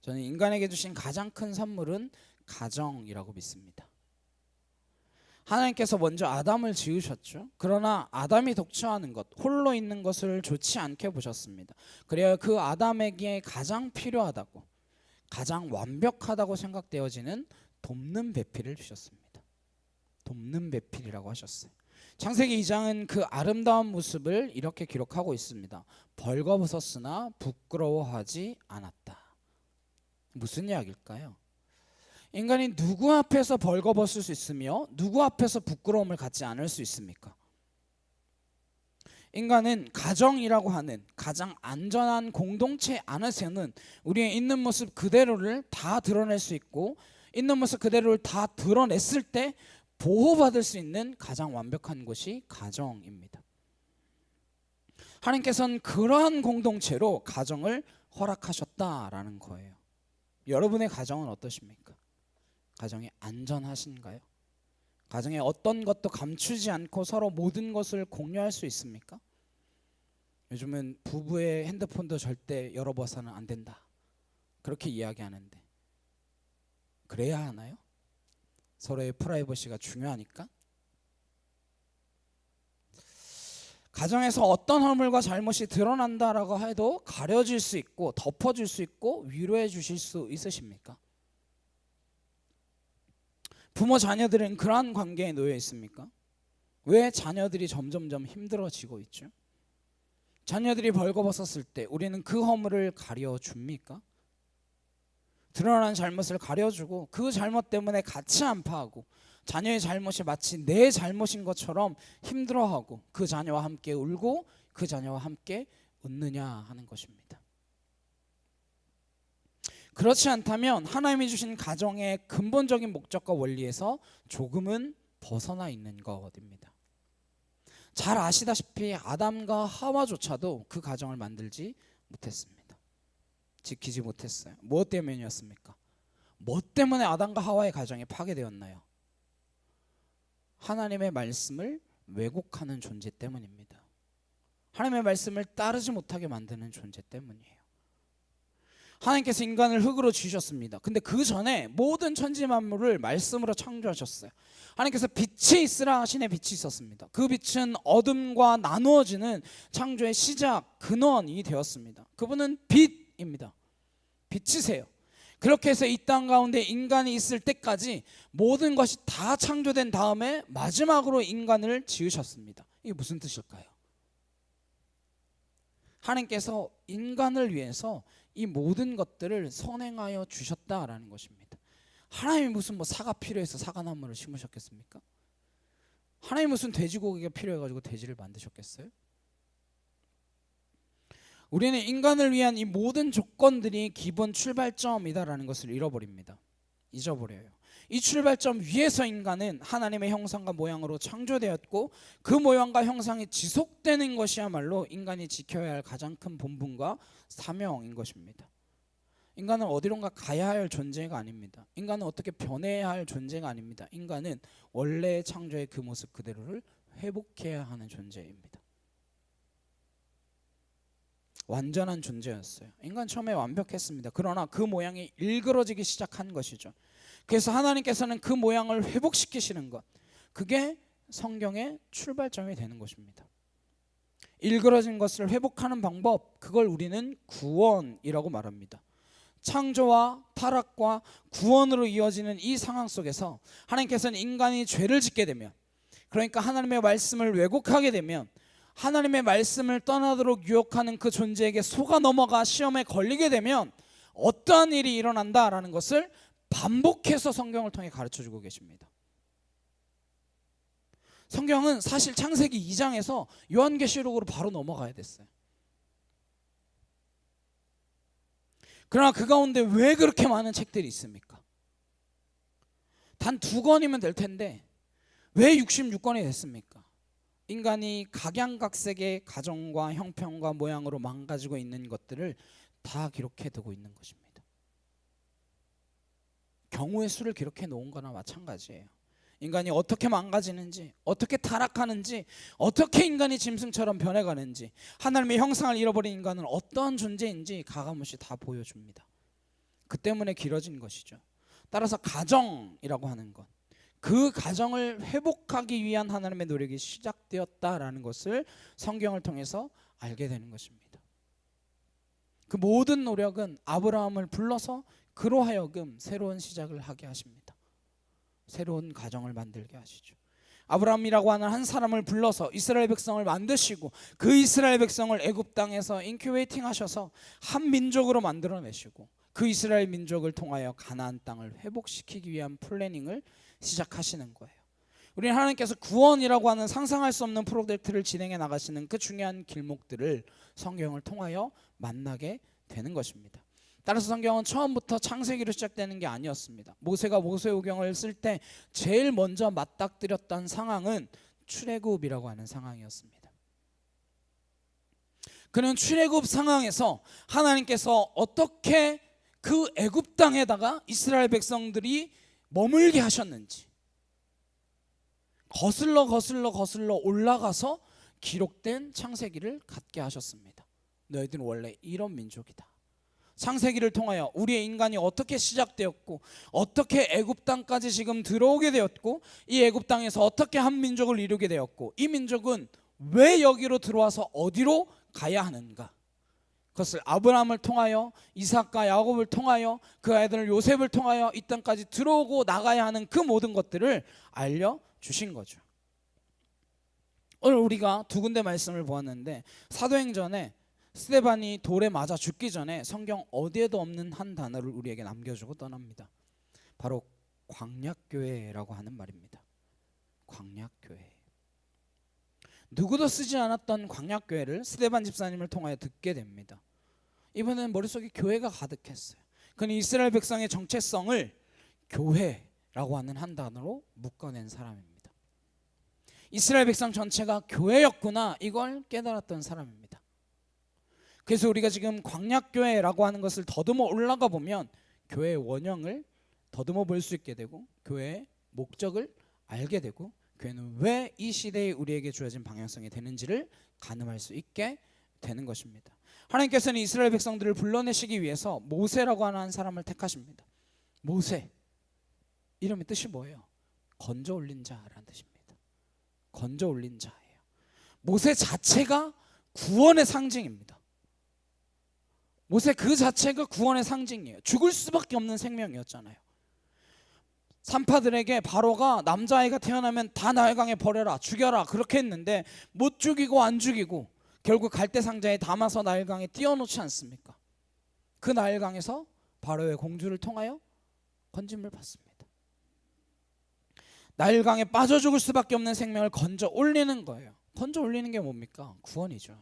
저는 인간에게 주신 가장 큰 선물은 가정이라고 믿습니다. 하나님께서 먼저 아담을 지으셨죠. 그러나 아담이 독처하는 것, 홀로 있는 것을 좋지 않게 보셨습니다. 그래야 그 아담에게 가장 필요하다고, 가장 완벽하다고 생각되어지는 돕는 배필을 주셨습니다. 돕는 배필이라고 하셨어요. 창세기 2장은 그 아름다운 모습을 이렇게 기록하고 있습니다. 벌거벗었으나 부끄러워하지 않았다. 무슨 이야기일까요? 인간이 누구 앞에서 벌거벗을 수 있으며 누구 앞에서 부끄러움을 갖지 않을 수 있습니까? 인간은 가정이라고 하는 가장 안전한 공동체 안에서는 우리의 있는 모습 그대로를 다 드러낼 수 있고 있는 모습 그대로를 다 드러냈을 때 보호받을 수 있는 가장 완벽한 곳이 가정입니다. 하나님께서는 그러한 공동체로 가정을 허락하셨다라는 거예요. 여러분의 가정은 어떠십니까? 가정이 안전하신가요? 가정에 어떤 것도 감추지 않고 서로 모든 것을 공유할 수 있습니까? 요즘은 부부의 핸드폰도 절대 열어봐서는 안 된다 그렇게 이야기하는데 그래야 하나요? 서로의 프라이버시가 중요하니까? 가정에서 어떤 허물과 잘못이 드러난다라고 해도 가려질 수 있고 덮어줄 수 있고 위로해 주실 수 있으십니까? 부모 자녀들은 그러한 관계에 놓여 있습니까? 왜 자녀들이 점점점 힘들어지고 있죠? 자녀들이 벌거벗었을 때 우리는 그 허물을 가려줍니까? 드러난 잘못을 가려주고 그 잘못 때문에 같이 안파하고 자녀의 잘못이 마치 내 잘못인 것처럼 힘들어하고 그 자녀와 함께 울고 그 자녀와 함께 웃느냐 하는 것입니다. 그렇지 않다면 하나님이 주신 가정의 근본적인 목적과 원리에서 조금은 벗어나 있는 것입니다. 잘 아시다시피 아담과 하와조차도 그 가정을 만들지 못했습니다. 지키지 못했어요. 무엇 때문이었습니까? 뭐 때문에 아담과 하와의 가정이 파괴되었나요? 하나님의 말씀을 왜곡하는 존재 때문입니다. 하나님의 말씀을 따르지 못하게 만드는 존재 때문이에요. 하나님께서 인간을 흙으로 지으셨습니다. 근데 그 전에 모든 천지 만물을 말씀으로 창조하셨어요. 하나님께서 빛이 있으라 하시니 빛이 있었습니다. 그 빛은 어둠과 나누어지는 창조의 시작, 근원이 되었습니다. 그분은 빛입니다. 빛이세요. 그렇게 해서 이 땅 가운데 인간이 있을 때까지 모든 것이 다 창조된 다음에 마지막으로 인간을 지으셨습니다. 이게 무슨 뜻일까요? 하나님께서 인간을 위해서 이 모든 것들을 선행하여 주셨다라는 것입니다. 하나님이 무슨 사가 필요해서 사과나무를 심으셨겠습니까? 하나님이 무슨 돼지고기가 필요해가지고 돼지를 만드셨겠어요? 우리는 인간을 위한 이 모든 조건들이 기본 출발점이다라는 것을 잊어버려요. 이 출발점 위에서 인간은 하나님의 형상과 모양으로 창조되었고 그 모양과 형상이 지속되는 것이야말로 인간이 지켜야 할 가장 큰 본분과 사명인 것입니다. 인간은 어디론가 가야 할 존재가 아닙니다. 인간은 어떻게 변해야 할 존재가 아닙니다. 인간은 원래의 창조의 그 모습 그대로를 회복해야 하는 존재입니다. 완전한 존재였어요. 인간 처음에 완벽했습니다. 그러나 그 모양이 일그러지기 시작한 것이죠. 그래서 하나님께서는 그 모양을 회복시키시는 것, 그게 성경의 출발점이 되는 것입니다. 일그러진 것을 회복하는 방법, 그걸 우리는 구원이라고 말합니다. 창조와 타락과 구원으로 이어지는 이 상황 속에서 하나님께서는 인간이 죄를 짓게 되면, 그러니까 하나님의 말씀을 왜곡하게 되면, 하나님의 말씀을 떠나도록 유혹하는 그 존재에게 속아 넘어가 시험에 걸리게 되면 어떠한 일이 일어난다라는 것을 반복해서 성경을 통해 가르쳐주고 계십니다. 성경은 사실 창세기 2장에서 요한계시록으로 바로 넘어가야 됐어요. 그러나 그 가운데 왜 그렇게 많은 책들이 있습니까? 단 2권이면 될 텐데 왜 66권이 됐습니까? 인간이 각양각색의 가정과 형편과 모양으로 망가지고 있는 것들을 다 기록해 두고 있는 것입니다. 경우의 수를 기록해 놓은 거나 마찬가지예요. 인간이 어떻게 망가지는지, 어떻게 타락하는지, 어떻게 인간이 짐승처럼 변해가는지, 하나님의 형상을 잃어버린 인간은 어떠한 존재인지 가감없이 다 보여줍니다. 그 때문에 길어진 것이죠. 따라서 가정이라고 하는 것, 그 가정을 회복하기 위한 하나님의 노력이 시작되었다라는 것을 성경을 통해서 알게 되는 것입니다. 그 모든 노력은 아브라함을 불러서 그로 하여금 새로운 시작을 하게 하십니다. 새로운 가정을 만들게 하시죠. 아브라함이라고 하는 한 사람을 불러서 이스라엘 백성을 만드시고 그 이스라엘 백성을 애굽 땅에서 인큐베이팅 하셔서 한 민족으로 만들어내시고 그 이스라엘 민족을 통하여 가나안 땅을 회복시키기 위한 플래닝을 시작하시는 거예요. 우리는 하나님께서 구원이라고 하는 상상할 수 없는 프로젝트를 진행해 나가시는 그 중요한 길목들을 성경을 통하여 만나게 되는 것입니다. 따라서 성경은 처음부터 창세기로 시작되는 게 아니었습니다. 모세가 모세오경을 쓸 때 제일 먼저 맞닥뜨렸던 상황은 출애굽이라고 하는 상황이었습니다. 그는 출애굽 상황에서 하나님께서 어떻게 그 애굽 땅에다가 이스라엘 백성들이 머물게 하셨는지 거슬러 올라가서 기록된 창세기를 갖게 하셨습니다. 너희들은 원래 이런 민족이다. 창세기를 통하여 우리의 인간이 어떻게 시작되었고 어떻게 애굽 땅까지 지금 들어오게 되었고 이 애굽 땅에서 어떻게 한 민족을 이루게 되었고 이 민족은 왜 여기로 들어와서 어디로 가야 하는가, 그것을 아브라함을 통하여 이삭과 야곱을 통하여 그 아이들 요셉을 통하여 이 땅까지 들어오고 나가야 하는 그 모든 것들을 알려주신 거죠. 오늘 우리가 2군데 말씀을 보았는데 사도행전에 스데반이 돌에 맞아 죽기 전에 성경 어디에도 없는 한 단어를 우리에게 남겨주고 떠납니다. 바로 광약교회라고 하는 말입니다. 광약교회. 누구도 쓰지 않았던 광약교회를 스데반 집사님을 통하여 듣게 됩니다. 이번에는 머릿속에 교회가 가득했어요. 그는 이스라엘 백성의 정체성을 교회라고 하는 한 단어로 묶어낸 사람입니다. 이스라엘 백성 전체가 교회였구나, 이걸 깨달았던 사람입니다. 그래서 우리가 지금 광약교회라고 하는 것을 더듬어 올라가 보면 교회의 원형을 더듬어 볼 수 있게 되고, 교회의 목적을 알게 되고, 교회는 왜 이 시대에 우리에게 주어진 방향성이 되는지를 가늠할 수 있게 되는 것입니다. 하나님께서는 이스라엘 백성들을 불러내시기 위해서 모세라고 하는 사람을 택하십니다. 모세, 이름의 뜻이 뭐예요? 건져 올린 자라는 뜻입니다. 건져 올린 자예요. 모세 자체가 구원의 상징입니다. 모세 그 자체가 구원의 상징이에요. 죽을 수밖에 없는 생명이었잖아요. 산파들에게 바로가 남자아이가 태어나면 다 나일강에 버려라, 죽여라, 그렇게 했는데 못 죽이고 안 죽이고 결국 갈대상자에 담아서 나일강에 띄워놓지 않습니까? 그 나일강에서 바로의 공주를 통하여 건짐을 받습니다. 나일강에 빠져 죽을 수밖에 없는 생명을 건져 올리는 거예요. 건져 올리는 게 뭡니까? 구원이죠.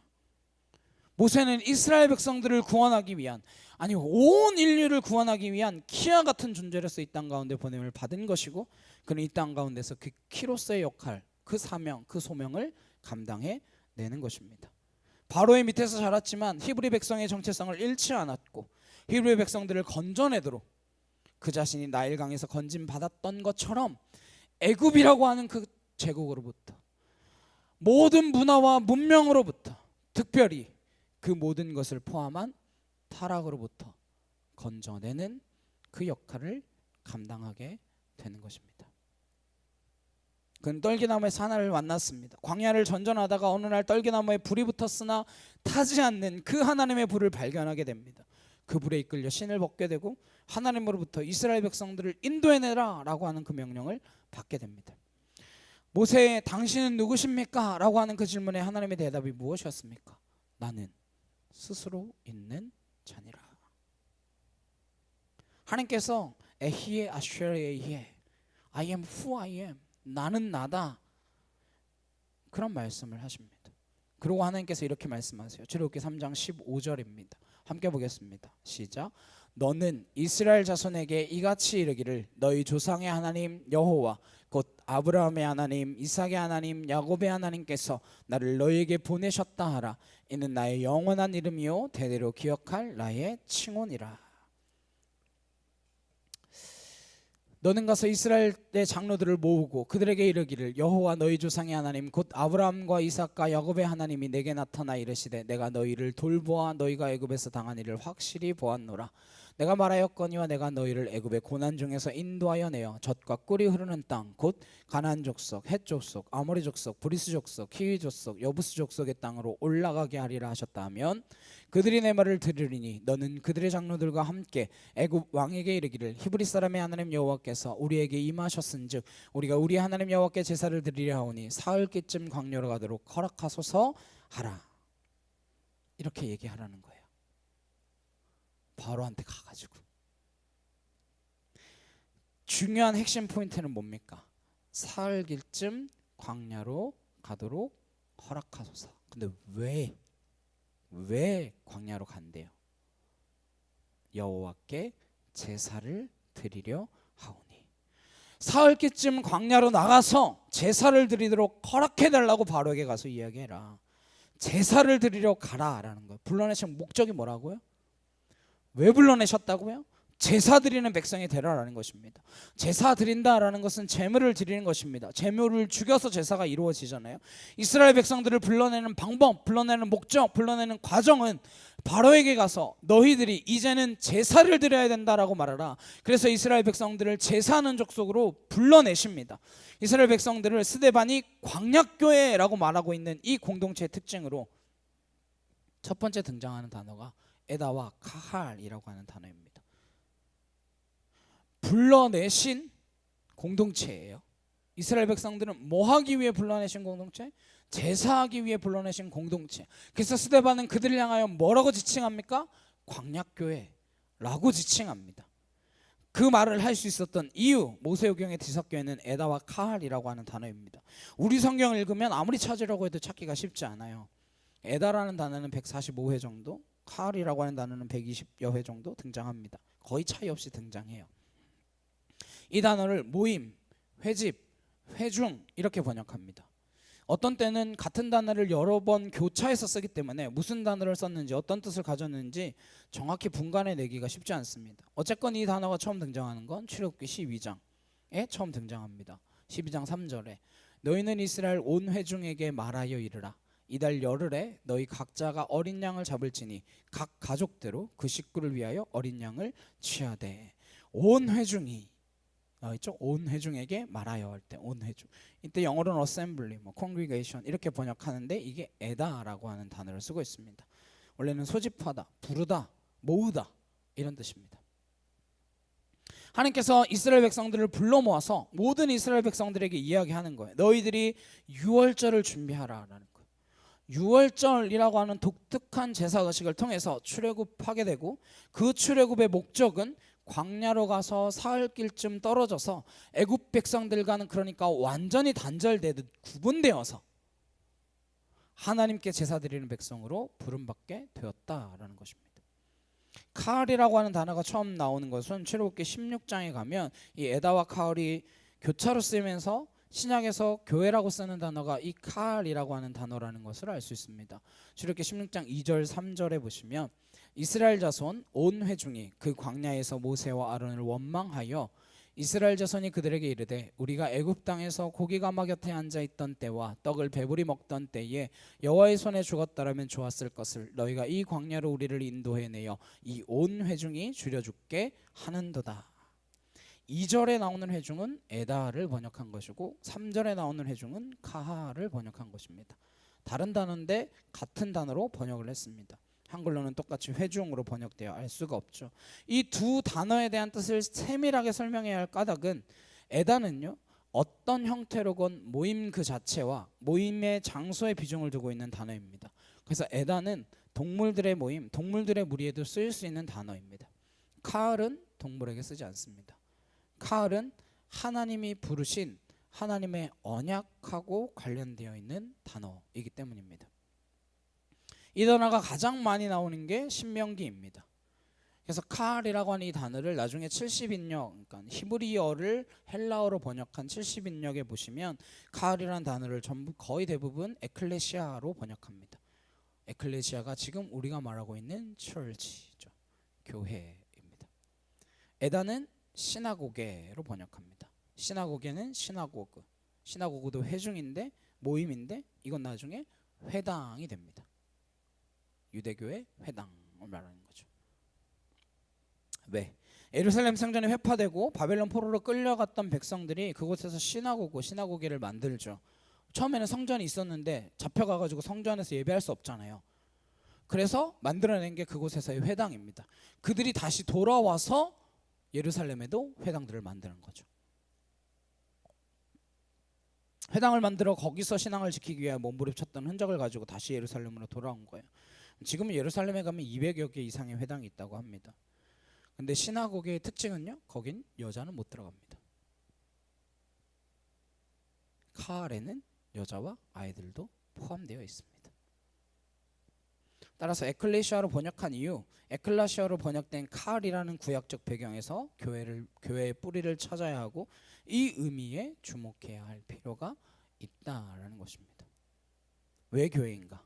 모세는 이스라엘 백성들을 구원하기 위한, 아니 온 인류를 구원하기 위한 키와 같은 존재로서 이 땅 가운데 보냄을 받은 것이고, 그는 이 땅 가운데서 그 키로서의 역할, 그 사명, 그 소명을 감당해 내는 것입니다. 바로의 밑에서 자랐지만 히브리 백성의 정체성을 잃지 않았고, 히브리 백성들을 건져내도록 그 자신이 나일강에서 건짐 받았던 것처럼 애굽이라고 하는 그 제국으로부터, 모든 문화와 문명으로부터, 특별히 그 모든 것을 포함한 타락으로부터 건져내는 그 역할을 감당하게 되는 것입니다. 그는 떨기나무의 사나를 만났습니다. 광야를 전전하다가 어느 날 떨기나무에 불이 붙었으나 타지 않는 그 하나님의 불을 발견하게 됩니다. 그 불에 이끌려 신을 벗게 되고 하나님으로부터 이스라엘 백성들을 인도해내라 라고 하는 그 명령을 받게 됩니다. 모세, 당신은 누구십니까? 라고 하는 그 질문에 하나님의 대답이 무엇이었습니까? 나는 스스로 있는 자니라. 하나님께서 에히에 아쉐레에 I am who I am, 나는 나다, 그런 말씀을 하십니다. 그리고 하나님께서 이렇게 말씀하세요. 출애굽기 3장 15절입니다. 함께 보겠습니다. 시작. 너는 이스라엘 자손에게 이같이 이르기를, 너희 조상의 하나님 여호와 곧 아브라함의 하나님, 이삭의 하나님, 야곱의 하나님께서 나를 너희에게 보내셨다 하라. 이는 나의 영원한 이름이요 대대로 기억할 나의 칭호니라. 너는 가서 이스라엘의 장로들을 모으고 그들에게 이르기를, 여호와 너희 조상의 하나님 곧 아브라함과 이삭과 야곱의 하나님이 내게 나타나 이르시되, 내가 너희를 돌보아 너희가 애굽에서 당한 일을 확실히 보았노라. 내가 말하였거니와 내가 너희를 애굽의 고난 중에서 인도하여 내어 젖과 꿀이 흐르는 땅 곧 가나안 족속, 헷 족속, 아모리 족속, 브리스 족속, 히위 족속, 여부스 족속의 땅으로 올라가게 하리라 하셨다 하면, 그들이 내 말을 들으리니 너는 그들의 장로들과 함께 애굽 왕에게 이르기를, 히브리 사람의 하나님 여호와께서 우리에게 임하셨은즉 우리가 우리 하나님 여호와께 제사를 드리려 하오니 사흘기쯤 광야로 가도록 허락하소서 하라. 이렇게 얘기하라는 거예요. 바로한테 가가지고. 중요한 핵심 포인트는 뭡니까? 사흘길쯤 광야로 가도록 허락하소서. 근데 왜 광야로 간대요? 여호와께 제사를 드리려 하오니. 사흘길쯤 광야로 나가서 제사를 드리도록 허락해달라고 바로에게 가서 이야기해라. 제사를 드리러 가라라는 거예요. 불러내신 목적이 뭐라고요? 왜 불러내셨다고요? 제사 드리는 백성이 되라라는 것입니다. 제사 드린다라는 것은 제물을 드리는 것입니다. 제물을 죽여서 제사가 이루어지잖아요. 이스라엘 백성들을 불러내는 방법, 불러내는 목적, 불러내는 과정은 바로에게 가서 너희들이 이제는 제사를 드려야 된다라고 말하라. 그래서 이스라엘 백성들을 제사하는 족속으로 불러내십니다. 이스라엘 백성들을 스데반이 광약교회라고 말하고 있는 이 공동체의 특징으로 첫 번째 등장하는 단어가 에다와 카할이라고 하는 단어입니다. 불러내신 공동체예요. 이스라엘 백성들은 뭐 하기 위해 불러내신 공동체? 제사하기 위해 불러내신 공동체. 그래서 스데반은 그들을 향하여 뭐라고 지칭합니까? 광약교회라고 지칭합니다. 그 말을 할 수 있었던 이유, 모세오경의 디석교에는 에다와 카할이라고 하는 단어입니다. 우리 성경을 읽으면 아무리 찾으려고 해도 찾기가 쉽지 않아요. 에다라는 단어는 145회 정도, 카할이라고 하는 단어는 120여 회 정도 등장합니다. 거의 차이 없이 등장해요. 이 단어를 모임, 회집, 회중 이렇게 번역합니다. 어떤 때는 같은 단어를 여러 번 교차해서 쓰기 때문에 무슨 단어를 썼는지 어떤 뜻을 가졌는지 정확히 분간해내기가 쉽지 않습니다. 어쨌건 이 단어가 처음 등장하는 건 출애굽기 12장에 처음 등장합니다. 12장 3절에 너희는 이스라엘 온 회중에게 말하여 이르라. 이달 열흘에 너희 각자가 어린 양을 잡을지니 각 가족대로 그 식구를 위하여 어린 양을 취하되. 온 회중이 있죠? 온 회중에게 말하여 할 때 온 회중. 이때 영어로는 assembly, congregation 이렇게 번역하는데 이게 에다라고 하는 단어를 쓰고 있습니다. 원래는 소집하다, 부르다, 모으다 이런 뜻입니다. 하나님께서 이스라엘 백성들을 불러 모아서 모든 이스라엘 백성들에게 이야기하는 거예요. 너희들이 유월절을 준비하라라는 거예요. 유월절이라고 하는 독특한 제사 의식을 통해서 출애굽하게 되고 그 출애굽의 목적은 광야로 가서 사흘길쯤 떨어져서 애굽 백성들과는 그러니까 완전히 단절되듯 구분되어서 하나님께 제사 드리는 백성으로 부름받게 되었다라는 것입니다. 카알이라고 하는 단어가 처음 나오는 것은 출애굽기 16장에 가면 이 에다와 카알이 교차로 쓰이면서 신약에서 교회라고 쓰는 단어가 이 카알이라고 하는 단어라는 것을 알 수 있습니다. 출애굽기 16장 2절 3절에 보시면 이스라엘 자손 온 회중이 그 광야에서 모세와 아론을 원망하여 이스라엘 자손이 그들에게 이르되 우리가 애굽 땅에서 고기 가마 곁에 앉아 있던 때와 떡을 배부리 먹던 때에 여호와의 손에 죽었더라면 좋았을 것을 너희가 이 광야로 우리를 인도해내어 이 온 회중이 줄여 죽게 하는도다. 2절에 나오는 회중은 에다를 번역한 것이고 3절에 나오는 회중은 카하를 번역한 것입니다. 다른 단어인데 같은 단어로 번역을 했습니다. 한글로는 똑같이 회중으로 번역되어 알 수가 없죠. 이 두 단어에 대한 뜻을 세밀하게 설명해야 할 까닭은 에다는요 어떤 형태로건 모임 그 자체와 모임의 장소에 비중을 두고 있는 단어입니다. 그래서 에다는 동물들의 모임, 동물들의 무리에도 쓰일 수 있는 단어입니다. 카알은 동물에게 쓰지 않습니다. 카알은 하나님이 부르신 하나님의 언약하고 관련되어 있는 단어이기 때문입니다. 이 단어가 가장 많이 나오는 게 신명기입니다. 그래서 카알이라고 하는 이 단어를 나중에 70인역, 그러니까 히브리어를 헬라어로 번역한 70인역에 보시면 카알이라는 단어를 전부 거의 대부분 에클레시아로 번역합니다. 에클레시아가 지금 우리가 말하고 있는 처치죠. 교회입니다. 에다는 시나고게로 번역합니다. 시나고게는 시나고그. 시나고그도 회중인데 모임인데 이건 나중에 회당이 됩니다. 유대교의 회당을 말하는 거죠. 왜? 예루살렘 성전이 회파되고 바벨론 포로로 끌려갔던 백성들이 그곳에서 시나고게를 만들죠. 처음에는 성전이 있었는데 잡혀가가지고 성전에서 예배할 수 없잖아요. 그래서 만들어낸 게 그곳에서의 회당입니다. 그들이 다시 돌아와서 예루살렘에도 회당들을 만드는 거죠. 회당을 만들어 거기서 신앙을 지키기 위해 몸부림쳤던 흔적을 가지고 다시 예루살렘으로 돌아온 거예요. 지금은 예루살렘에 가면 200여 개 이상의 회당이 있다고 합니다. 근데 시나고게의 특징은요, 거긴 여자는 못 들어갑니다. 카알에는 여자와 아이들도 포함되어 있습니다. 따라서 에클레시아로 번역한 이유, 에클라시아로 번역된 카알이라는 구약적 배경에서 교회의 뿌리를 찾아야 하고 이 의미에 주목해야 할 필요가 있다라는 것입니다. 왜 교회인가?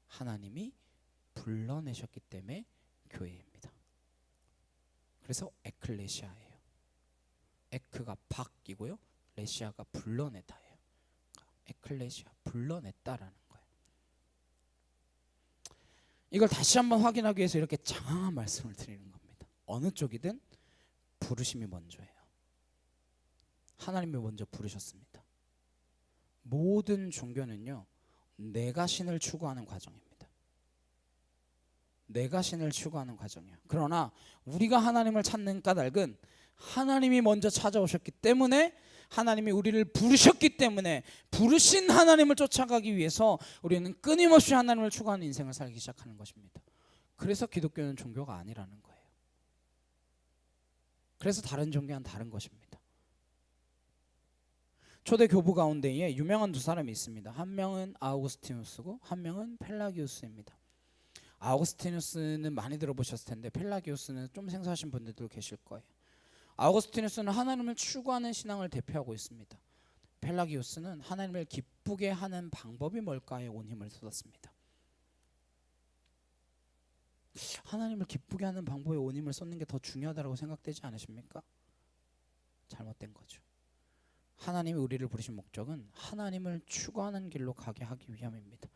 하나님이 불러내셨기 때문에 교회입니다. 그래서 에클레시아예요. 에크가 박이고요, 레시아가 불러내다예요. 에클레시아, 불러냈다라는 거예요. 이걸 다시 한번 확인하기 위해서 이렇게 장황한 말씀을 드리는 겁니다. 어느 쪽이든 부르심이 먼저예요. 하나님이 먼저 부르셨습니다. 모든 종교는요, 내가 신을 추구하는 과정입니다. 내가 신을 추구하는 과정이에요. 그러나 우리가 하나님을 찾는 까닭은 하나님이 먼저 찾아오셨기 때문에, 하나님이 우리를 부르셨기 때문에, 부르신 하나님을 쫓아가기 위해서 우리는 끊임없이 하나님을 추구하는 인생을 살기 시작하는 것입니다. 그래서 기독교는 종교가 아니라는 거예요. 그래서 다른 종교와는 다른 것입니다. 초대 교부 가운데에 유명한 두 사람이 있습니다. 한 명은 아우구스티누스고 한 명은 펠라기우스입니다. 아우구스티누스는 많이 들어보셨을 텐데 펠라기우스는 좀 생소하신 분들도 계실 거예요. 아우구스티누스는 하나님을 추구하는 신앙을 대표하고 있습니다. 펠라기우스는 하나님을 기쁘게 하는 방법이 뭘까에 온 힘을 쏟았습니다. 하나님을 기쁘게 하는 방법에 온 힘을 쏟는 게 더 중요하다고 생각되지 않으십니까? 잘못된 거죠. 하나님이 우리를 부르신 목적은 하나님을 추구하는 길로 가게 하기 위함입니다.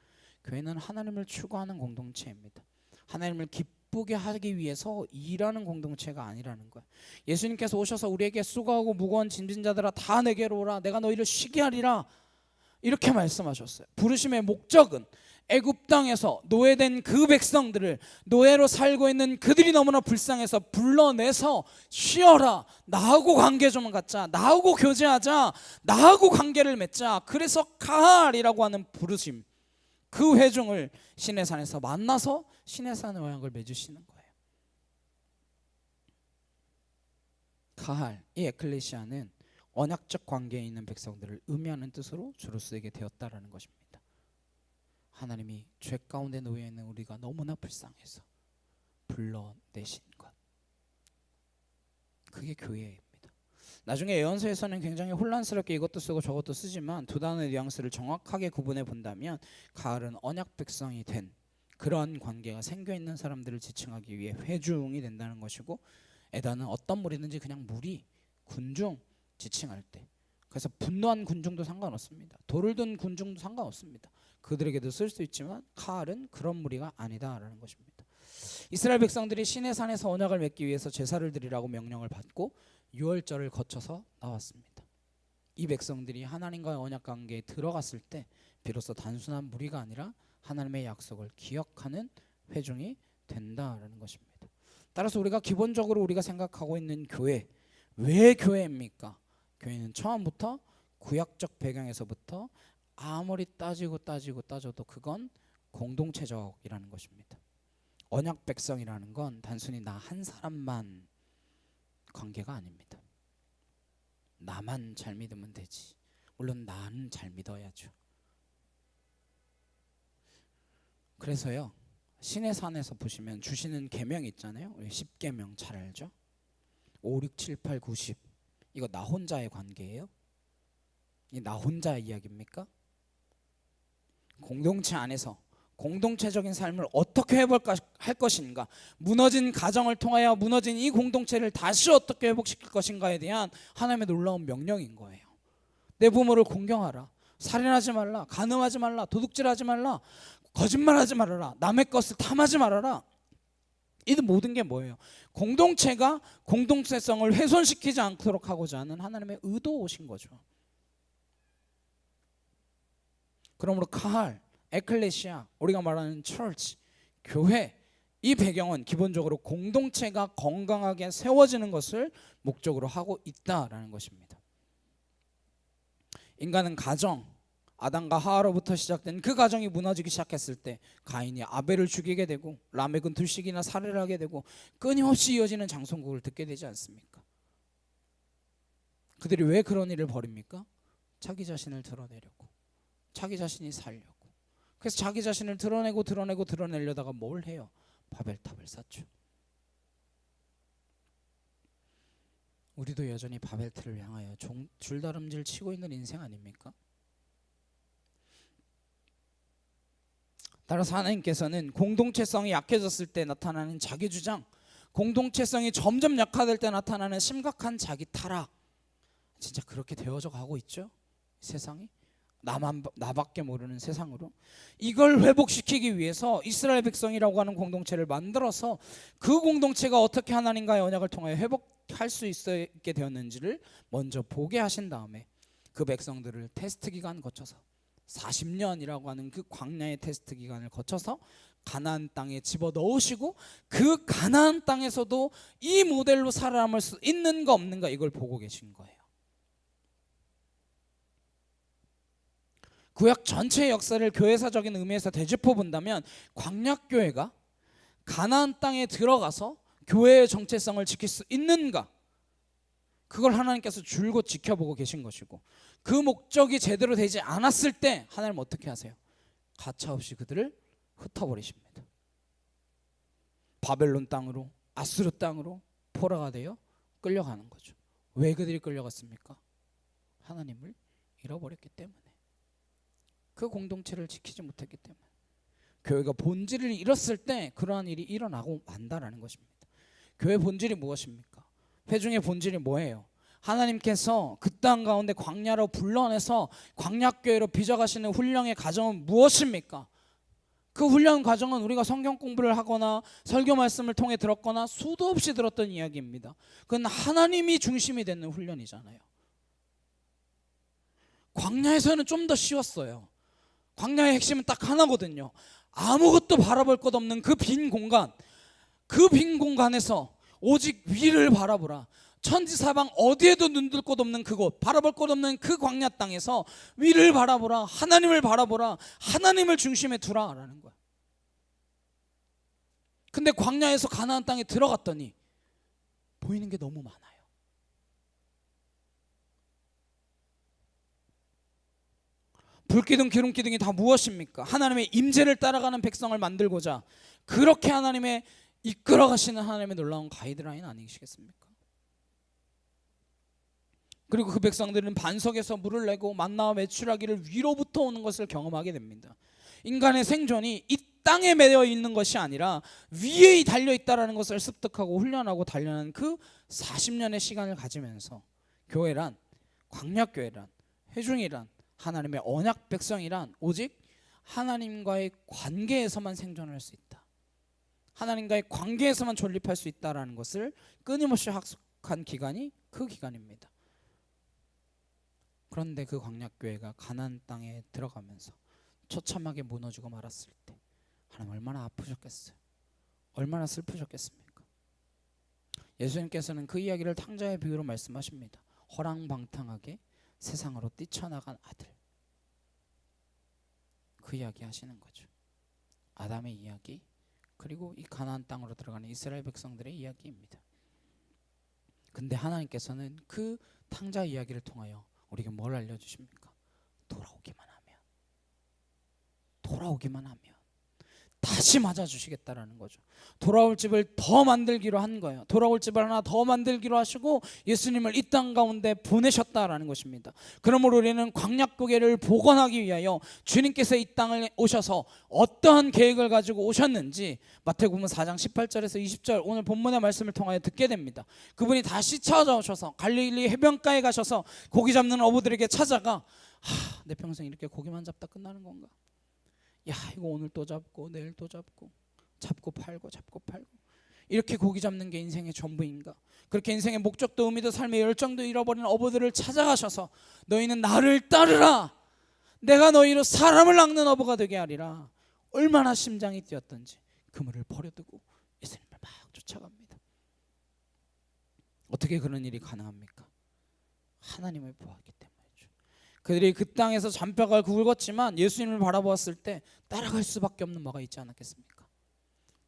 교회는 하나님을 추구하는 공동체입니다. 하나님을 기쁘게 하기 위해서 일하는 공동체가 아니라는 거예요. 예수님께서 오셔서 우리에게 수고하고 무거운 짐진 자들아 다 내게로 오라 내가 너희를 쉬게 하리라 이렇게 말씀하셨어요. 부르심의 목적은 애굽 땅에서 노예된 그 백성들을 노예로 살고 있는 그들이 너무나 불쌍해서 불러내서 쉬어라 나하고 관계 좀 갖자 나하고 교제하자 나하고 관계를 맺자 그래서 가할이라고 하는 부르심 그 회중을 시내산에서 만나서 시내산의 언약을 맺으시는 거예요. 가할 이 에클레시아는 언약적 관계에 있는 백성들을 의미하는 뜻으로 주로 쓰이게 되었다라는 것입니다. 하나님이 죄 가운데 놓여 있는 우리가 너무나 불쌍해서 불러내신 것 그게 교회입니다. 나중에 예언서에서는 굉장히 혼란스럽게 이것도 쓰고 저것도 쓰지만 두 단어의 뉘앙스를 정확하게 구분해 본다면 가을은 언약 백성이 된 그러한 관계가 생겨있는 사람들을 지칭하기 위해 회중이 된다는 것이고 에다는 어떤 무리든지 그냥 무리, 군중 지칭할 때 그래서 분노한 군중도 상관없습니다. 돌을 든 군중도 상관없습니다. 그들에게도 쓸 수 있지만 가을은 그런 무리가 아니다라는 것입니다. 이스라엘 백성들이 시내산에서 언약을 맺기 위해서 제사를 드리라고 명령을 받고 유월절을 거쳐서 나왔습니다. 이 백성들이 하나님과의 언약 관계에 들어갔을 때 비로소 단순한 무리가 아니라 하나님의 약속을 기억하는 회중이 된다라는 것입니다. 따라서 우리가 기본적으로 우리가 생각하고 있는 교회 왜 교회입니까? 교회는 처음부터 구약적 배경에서부터 아무리 따져도 그건 공동체적이라는 것입니다. 언약 백성이라는 건 단순히 나 한 사람만 관계가 아닙니다. 나만 잘 믿으면 되지. 물론 나는 잘 믿어야죠. 그래서요 시내산에서 보시면 주시는 계명이 있잖아요. 우리 10계명 잘 알죠? 5, 6, 7, 8, 9, 10 이거 나 혼자의 관계예요? 이 나 혼자의 이야기입니까? 공동체 안에서 공동체적인 삶을 어떻게 할 것인가 무너진 가정을 통하여 무너진 이 공동체를 다시 어떻게 회복시킬 것인가에 대한 하나님의 놀라운 명령인 거예요. 내 부모를 공경하라 살인하지 말라 간음하지 말라 도둑질하지 말라 거짓말하지 말아라 남의 것을 탐하지 말아라 이 모든 게 뭐예요? 공동체가 공동체성을 훼손시키지 않도록 하고자 하는 하나님의 의도오신 거죠. 그러므로 카할, 에클레시아, 우리가 말하는 처치, 교회 이 배경은 기본적으로 공동체가 건강하게 세워지는 것을 목적으로 하고 있다라는 것입니다. 인간은 가정, 아담과 하와로부터 시작된 그 가정이 무너지기 시작했을 때 가인이 아벨을 죽이게 되고 라멕은 둘씩이나 살해를 하게 되고 끊임없이 이어지는 장송국을 듣게 되지 않습니까? 그들이 왜 그런 일을 벌입니까? 자기 자신을 드러내려고 자기 자신이 살려고 그래서 자기 자신을 드러내려다가 뭘 해요? 바벨탑을 쌓죠. 우리도 여전히 바벨탑을 향하여 줄다름질 치고 있는 인생 아닙니까? 따라서 하나님께서는 공동체성이 약해졌을 때 나타나는 자기 주장 공동체성이 점점 약화될 때 나타나는 심각한 자기 타락 진짜 그렇게 되어져 가고 있죠. 세상이 나밖에 모르는 세상으로 이걸 회복시키기 위해서 이스라엘 백성이라고 하는 공동체를 만들어서 그 공동체가 어떻게 하나님과의 언약을 통하여 회복할 수 있게 되었는지를 먼저 보게 하신 다음에 그 백성들을 테스트 기간 거쳐서 40년이라고 하는 그 광야의 테스트 기간을 거쳐서 가나안 땅에 집어넣으시고 그 가나안 땅에서도 이 모델로 살아남을 수 있는가 없는가 이걸 보고 계신 거예요. 구약 전체의 역사를 교회사적인 의미에서 되짚어 본다면 광약교회가 가나안 땅에 들어가서 교회의 정체성을 지킬 수 있는가 그걸 하나님께서 줄곧 지켜보고 계신 것이고 그 목적이 제대로 되지 않았을 때 하나님 어떻게 하세요? 가차없이 그들을 흩어버리십니다. 바벨론 땅으로 아수르 땅으로 포로가 되어 끌려가는 거죠. 왜 그들이 끌려갔습니까? 하나님을 잃어버렸기 때문에. 그 공동체를 지키지 못했기 때문에 교회가 본질을 잃었을 때 그러한 일이 일어나고 만다라는 것입니다. 교회 본질이 무엇입니까? 회중의 본질이 뭐예요? 하나님께서 그 땅 가운데 광야로 불러내서 광야교회로 빚어가시는 훈련의 과정은 무엇입니까? 그 훈련 과정은 우리가 성경 공부를 하거나 설교 말씀을 통해 들었거나 수도 없이 들었던 이야기입니다. 그건 하나님이 중심이 되는 훈련이잖아요. 광야에서는 좀 더 쉬웠어요. 광야의 핵심은 딱 하나거든요. 아무것도 바라볼 것 없는 그 빈 공간, 그 빈 공간에서 오직 위를 바라보라. 천지사방 어디에도 눈들 곳 없는 그곳, 바라볼 것 없는 그 광야 땅에서 위를 바라보라, 하나님을 바라보라, 하나님을 중심에 두라라는 거야. 근데 광야에서 가나안 땅에 들어갔더니 보이는 게 너무 많아요. 불기둥 기름기둥이 다 무엇입니까? 하나님의 임재를 따라가는 백성을 만들고자 그렇게 하나님의 이끌어 가시는 하나님의 놀라운 가이드라인 아니시겠습니까? 그리고 그 백성들은 반석에서 물을 내고 만나와 메추라기를 위로부터 오는 것을 경험하게 됩니다. 인간의 생존이 이 땅에 매여 있는 것이 아니라 위에 달려 있다라는 것을 습득하고 훈련하고 단련한 그 40년의 시간을 가지면서 교회란, 광야교회란, 회중이란, 하나님의 언약 백성이란 오직 하나님과의 관계에서만 생존할 수 있다. 하나님과의 관계에서만 존립할 수 있다라는 것을 끊임없이 학습한 기간이 그 기간입니다. 그런데 그 광야교회가 가나안 땅에 들어가면서 처참하게 무너지고 말았을 때 하나님 얼마나 아프셨겠어요? 얼마나 슬프셨겠습니까? 예수님께서는 그 이야기를 탕자의 비유로 말씀하십니다. 허랑방탕하게 세상으로 뛰쳐나간 아들, 그 이야기 하시는 거죠. 아담의 이야기, 그리고 이 가나안 땅으로 들어가는 이스라엘 백성들의 이야기입니다. 근데 하나님께서는 그 탕자 이야기를 통하여 우리에게 뭘 알려주십니까? 돌아오기만 하면 다시 맞아주시겠다라는 거죠. 돌아올 집을 더 만들기로 한 거예요. 돌아올 집을 하나 더 만들기로 하시고 예수님을 이 땅 가운데 보내셨다라는 것입니다. 그러므로 우리는 광야교회를 복원하기 위하여 주님께서 이 땅을 오셔서 어떠한 계획을 가지고 오셨는지 마태복음 4장 18절에서 20절 오늘 본문의 말씀을 통하여 듣게 됩니다. 그분이 다시 찾아오셔서 갈릴리 해변가에 가셔서 고기 잡는 어부들에게 찾아가 내 평생 이렇게 고기만 잡다 끝나는 건가? 야, 이거 오늘 또 잡고 내일 또 잡고 팔고 이렇게 고기 잡는 게 인생의 전부인가? 그렇게 인생의 목적도 의미도 삶의 열정도 잃어버린 어부들을 찾아가셔서 너희는 나를 따르라, 내가 너희로 사람을 낚는 어부가 되게 하리라. 얼마나 심장이 뛰었던지 그물을 버려두고 예수님을 막 쫓아갑니다. 어떻게 그런 일이 가능합니까? 하나님을 보았기 때문이죠. 그들이 그 땅에서 잔뼈가 굵었지만 예수님을 바라보았을 때 따라갈 수밖에 없는 뭐가 있지 않았겠습니까?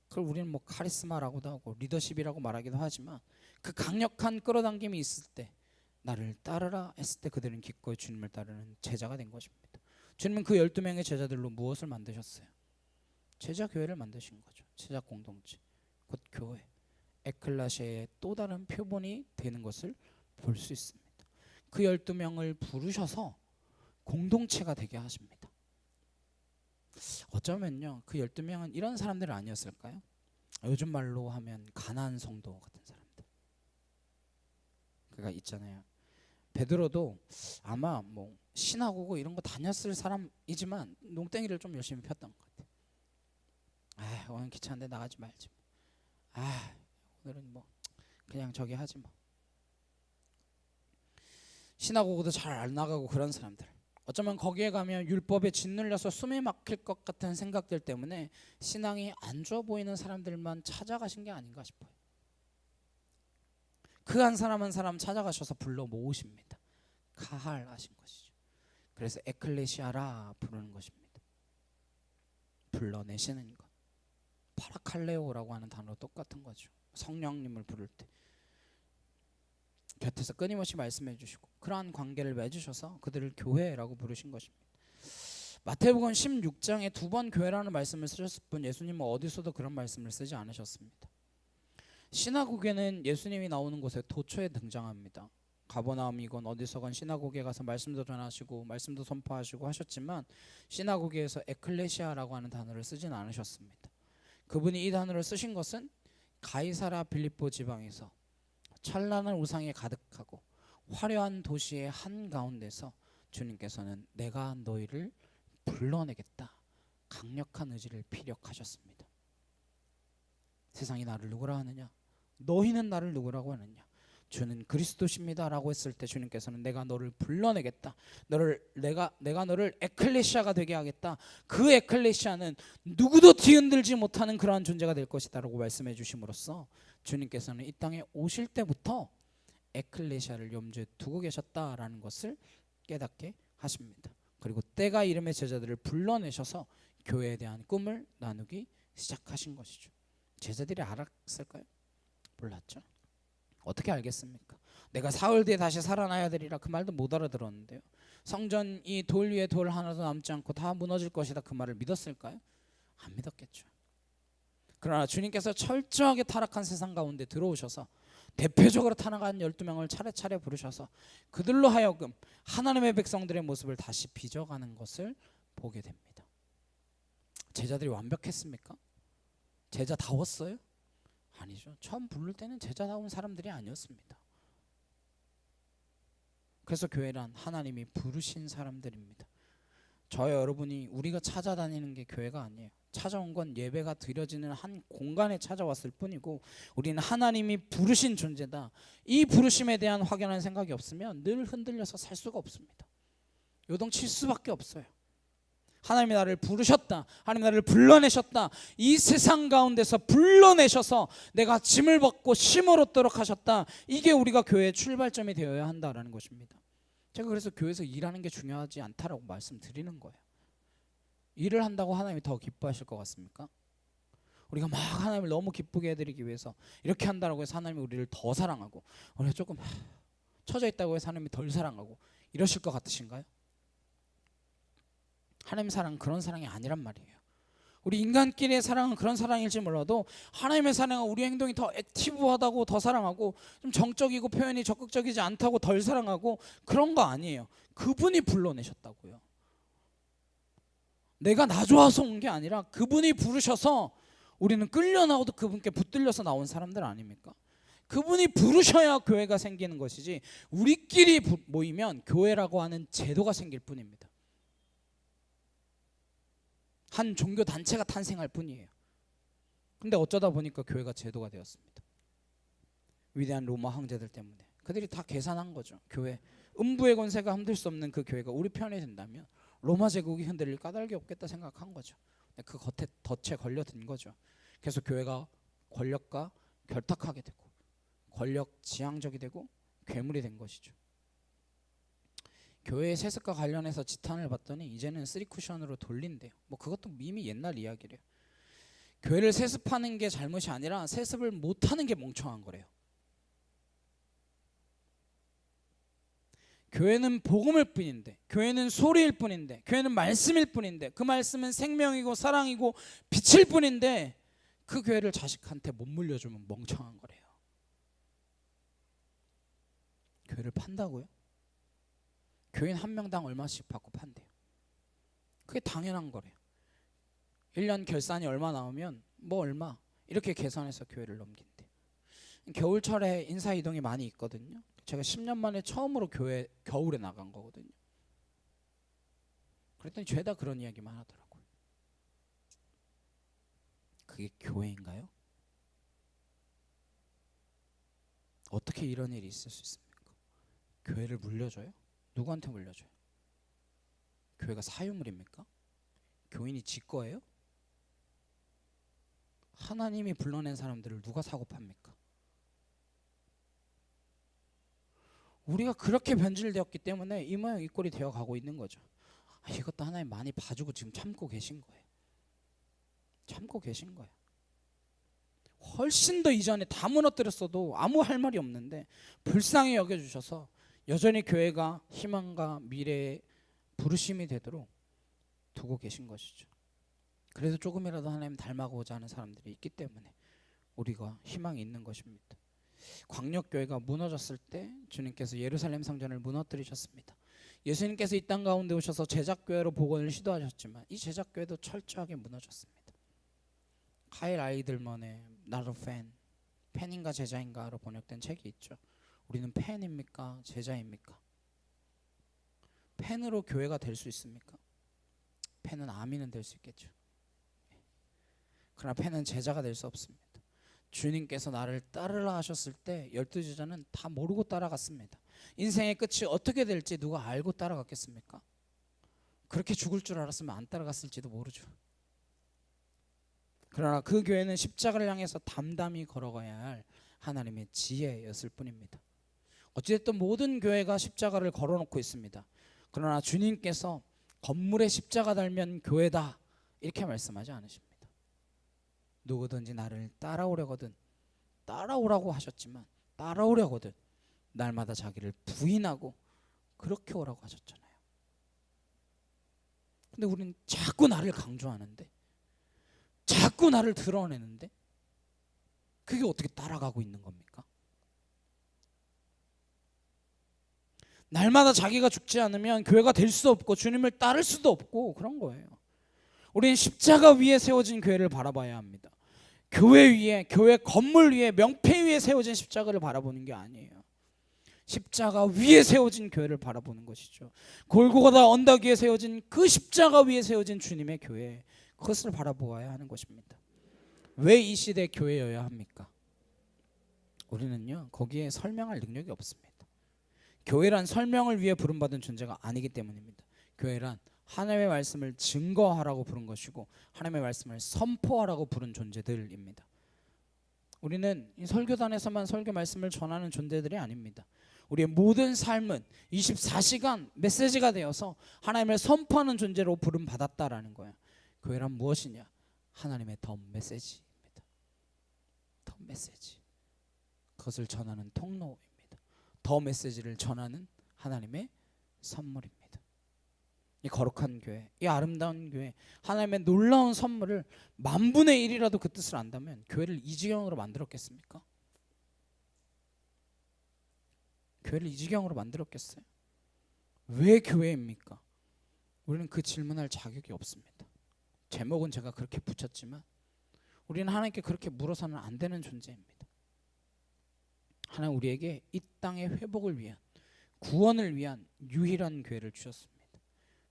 그걸 우리는 뭐 카리스마라고도 하고 리더십이라고 말하기도 하지만 그 강력한 끌어당김이 있을 때 나를 따르라 했을 때 그들은 기꺼이 주님을 따르는 제자가 된 것입니다. 주님은 그 12명의 제자들로 무엇을 만드셨어요? 제자 교회를 만드신 거죠. 제자 공동체, 곧 교회, 에클레시아의 또 다른 표본이 되는 것을 볼 수 있습니다. 그 12명을 부르셔서 공동체가 되게 하십니다. 어쩌면요, 그 12명은 이런 사람들은 아니었을까요? 요즘 말로 하면 가나안 성도 같은 사람들. 그가 있잖아요. 베드로도 아마 뭐 신하고고 이런 거 다녔을 사람이지만 농땡이를 좀 열심히 폈던 것 같아요. 오늘 귀찮은데 나가지 말지. 오늘은 뭐 그냥 저기 하지 뭐. 신하고도 잘 안 나가고 그런 사람들. 어쩌면 거기에 가면 율법에 짓눌려서 숨이 막힐 것 같은 생각들 때문에 신앙이 안 좋아 보이는 사람들만 찾아가신 게 아닌가 싶어요. 그 한 사람 한 사람 찾아가셔서 불러 모으십니다. 가할하신 것이죠. 그래서 에클레시아라 부르는 것입니다. 불러내시는 것. 파라칼레오라고 하는 단어로 똑같은 거죠. 성령님을 부를 때 곁에서 끊임없이 말씀해 주시고 그러한 관계를 맺으셔서 그들을 교회라고 부르신 것입니다. 마태복음 16장에 2번 교회라는 말씀을 쓰셨을 뿐 예수님은 어디서도 그런 말씀을 쓰지 않으셨습니다. 시나고게는 예수님이 나오는 곳에 도처에 등장합니다. 가버나움이건 어디서건 시나고기에 가서 말씀도 전하시고 말씀도 선포하시고 하셨지만 시나고기에서 에클레시아라고 하는 단어를 쓰진 않으셨습니다. 그분이 이 단어를 쓰신 것은 가이사라 빌립보 지방에서 찬란한 우상이 가득하고 화려한 도시의 한가운데서 주님께서는 내가 너희를 불러내겠다 강력한 의지를 피력하셨습니다. 세상이 나를 누구라 하느냐? 너희는 나를 누구라고 하느냐? 주는 그리스도십니다 라고 했을 때 주님께서는 내가 너를 불러내겠다, 내가 너를 에클레시아가 되게 하겠다. 그 에클레시아는 누구도 뒤흔들지 못하는 그러한 존재가 될 것이다 라고 말씀해 주심으로써 주님께서는 이 땅에 오실 때부터 에클레시아를 염두에 두고 계셨다라는 것을 깨닫게 하십니다. 그리고 때가 이름의 제자들을 불러내셔서 교회에 대한 꿈을 나누기 시작하신 것이죠. 제자들이 알았을까요? 몰랐죠. 어떻게 알겠습니까? 내가 사흘 뒤에 다시 살아나야 되리라 그 말도 못 알아들었는데요. 성전이 돌 위에 돌 하나도 남지 않고 다 무너질 것이다 그 말을 믿었을까요? 안 믿었겠죠. 그러나 주님께서 철저하게 타락한 세상 가운데 들어오셔서 대표적으로 타락한 12명을 차례차례 부르셔서 그들로 하여금 하나님의 백성들의 모습을 다시 빚어가는 것을 보게 됩니다. 제자들이 완벽했습니까? 제자다웠어요? 아니죠. 처음 부를 때는 제자다운 사람들이 아니었습니다. 그래서 교회란 하나님이 부르신 사람들입니다. 저와 여러분이 우리가 찾아다니는 게 교회가 아니에요. 찾아온 건 예배가 드려지는 한 공간에 찾아왔을 뿐이고 우리는 하나님이 부르신 존재다. 이 부르심에 대한 확연한 생각이 없으면 늘 흔들려서 살 수가 없습니다. 요동칠 수밖에 없어요. 하나님이 나를 부르셨다, 하나님이 나를 불러내셨다, 이 세상 가운데서 불러내셔서 내가 짐을 벗고 쉼을 얻도록 하셨다. 이게 우리가 교회의 출발점이 되어야 한다라는 것입니다. 제가 그래서 교회에서 일하는 게 중요하지 않다라고 말씀드리는 거예요. 일을 한다고 하나님이 더 기뻐하실 것 같습니까? 우리가 막 하나님을 너무 기쁘게 해드리기 위해서 이렇게 한다고 해서 하나님이 우리를 더 사랑하고 우리가 조금 처져 있다고 해서 하나님이 덜 사랑하고 이러실 것 같으신가요? 하나님의 사랑은 그런 사랑이 아니란 말이에요. 우리 인간끼리의 사랑은 그런 사랑일지 몰라도 하나님의 사랑은 우리 행동이 더 액티브하다고 더 사랑하고 좀 정적이고 표현이 적극적이지 않다고 덜 사랑하고 그런 거 아니에요. 그분이 불러내셨다고요. 내가 나 좋아서 온 게 아니라 그분이 부르셔서 우리는 끌려 나오도 그분께 붙들려서 나온 사람들 아닙니까? 그분이 부르셔야 교회가 생기는 것이지 우리끼리 모이면 교회라고 하는 제도가 생길 뿐입니다. 한 종교 단체가 탄생할 뿐이에요. 근데 어쩌다 보니까 교회가 제도가 되었습니다. 위대한 로마 황제들 때문에 그들이 다 계산한 거죠. 교회 음부의 권세가 흔들 수 없는 그 교회가 우리 편이 된다면 로마 제국이 흔들릴 까닭이 없겠다 생각한 거죠. 그 덫에 걸려든 거죠. 그래서 교회가 권력과 결탁하게 되고 권력 지향적이 되고 괴물이 된 것이죠. 교회의 세습과 관련해서 지탄을 받더니 이제는 3쿠션으로 돌린대요. 뭐 그것도 이미 옛날 이야기래요. 교회를 세습하는 게 잘못이 아니라 세습을 못하는 게 멍청한 거래요. 교회는 복음일 뿐인데, 교회는 소리일 뿐인데, 교회는 말씀일 뿐인데, 그 말씀은 생명이고 사랑이고 빛일 뿐인데 그 교회를 자식한테 못 물려주면 멍청한 거래요. 교회를 판다고요? 교인 한 명당 얼마씩 받고 판대요. 그게 당연한 거래요. 1년 결산이 얼마 나오면 뭐 얼마 이렇게 계산해서 교회를 넘긴대. 겨울철에 인사이동이 많이 있거든요. 제가 10년 만에 처음으로 교회 겨울에 나간 거거든요. 그랬더니 죄다 그런 이야기만 하더라고요. 그게 교회인가요? 어떻게 이런 일이 있을 수 있습니까? 교회를 물려줘요? 누구한테 물려줘요? 교회가 사유물입니까? 교인이 지 거예요? 하나님이 불러낸 사람들을 누가 사고 팝니까? 우리가 그렇게 변질되었기 때문에 이 모양 이 꼴이 되어가고 있는 거죠. 이것도 하나님 많이 봐주고 지금 참고 계신 거예요. 참고 계신 거예요. 훨씬 더 이전에 다 무너뜨렸어도 아무 할 말이 없는데 불쌍히 여겨주셔서 여전히 교회가 희망과 미래의 부르심이 되도록 두고 계신 것이죠. 그래서 조금이라도 하나님 닮아가고자 하는 사람들이 있기 때문에 우리가 희망이 있는 것입니다. 광역교회가 무너졌을 때 주님께서 예루살렘 성전을 무너뜨리셨습니다. 예수님께서 이 땅 가운데 오셔서 제작교회로 복원을 시도하셨지만 이 제작교회도 철저하게 무너졌습니다. 카일 아이들먼의 Not a fan, 팬인가 제자인가로 번역된 책이 있죠. 우리는 팬입니까 제자입니까? 팬으로 교회가 될 수 있습니까? 팬은 아미는 될 수 있겠죠. 그러나 팬은 제자가 될 수 없습니다. 주님께서 나를 따르라 하셨을 때 12제자는 다 모르고 따라갔습니다. 인생의 끝이 어떻게 될지 누가 알고 따라갔겠습니까? 그렇게 죽을 줄 알았으면 안 따라갔을지도 모르죠. 그러나 그 교회는 십자가를 향해서 담담히 걸어가야 할 하나님의 지혜였을 뿐입니다. 어찌됐든 모든 교회가 십자가를 걸어놓고 있습니다. 그러나 주님께서 건물에 십자가 달면 교회다 이렇게 말씀하지 않으십니다. 누구든지 나를 따라오려거든 따라오라고 하셨지만 따라오려거든 날마다 자기를 부인하고 그렇게 오라고 하셨잖아요. 근데 우리는 자꾸 나를 강조하는데 자꾸 나를 드러내는데 그게 어떻게 따라가고 있는 겁니까? 날마다 자기가 죽지 않으면 교회가 될 수 없고 주님을 따를 수도 없고 그런 거예요. 우리는 십자가 위에 세워진 교회를 바라봐야 합니다. 교회 위에, 교회 건물 위에, 명패 위에 세워진 십자가를 바라보는 게 아니에요. 십자가 위에 세워진 교회를 바라보는 것이죠. 골고다 언덕 위에 세워진 그 십자가 위에 세워진 주님의 교회, 그것을 바라보아야 하는 것입니다. 왜 이 시대 교회여야 합니까? 우리는요 거기에 설명할 능력이 없습니다. 교회란 설명을 위해 부름받은 존재가 아니기 때문입니다. 교회란 하나님의 말씀을 증거하라고 부른 것이고 하나님의 말씀을 선포하라고 부른 존재들입니다. 우리는 이 설교단에서만 설교 말씀을 전하는 존재들이 아닙니다. 우리의 모든 삶은 24시간 메시지가 되어서 하나님을 선포하는 존재로 부름받았다라는 거예요. 교회란 무엇이냐? 하나님의 더 메시지입니다. 더 메시지. 그것을 전하는 통로입니다. 더 메시지를 전하는 하나님의 선물입니다. 이 거룩한 교회, 이 아름다운 교회, 하나님의 놀라운 선물을 10,000,000,000,000,000,000이라도 그 뜻을 안다면 교회를 이 지경으로 만들었겠습니까? 교회를 이 지경으로 만들었겠어요? 왜 교회입니까? 우리는 그 질문할 자격이 없습니다. 제목은 제가 그렇게 붙였지만 우리는 하나님께 그렇게 물어서는 안 되는 존재입니다. 하나님 우리에게 이 땅의 회복을 위한, 구원을 위한 유일한 교회를 주셨습니다.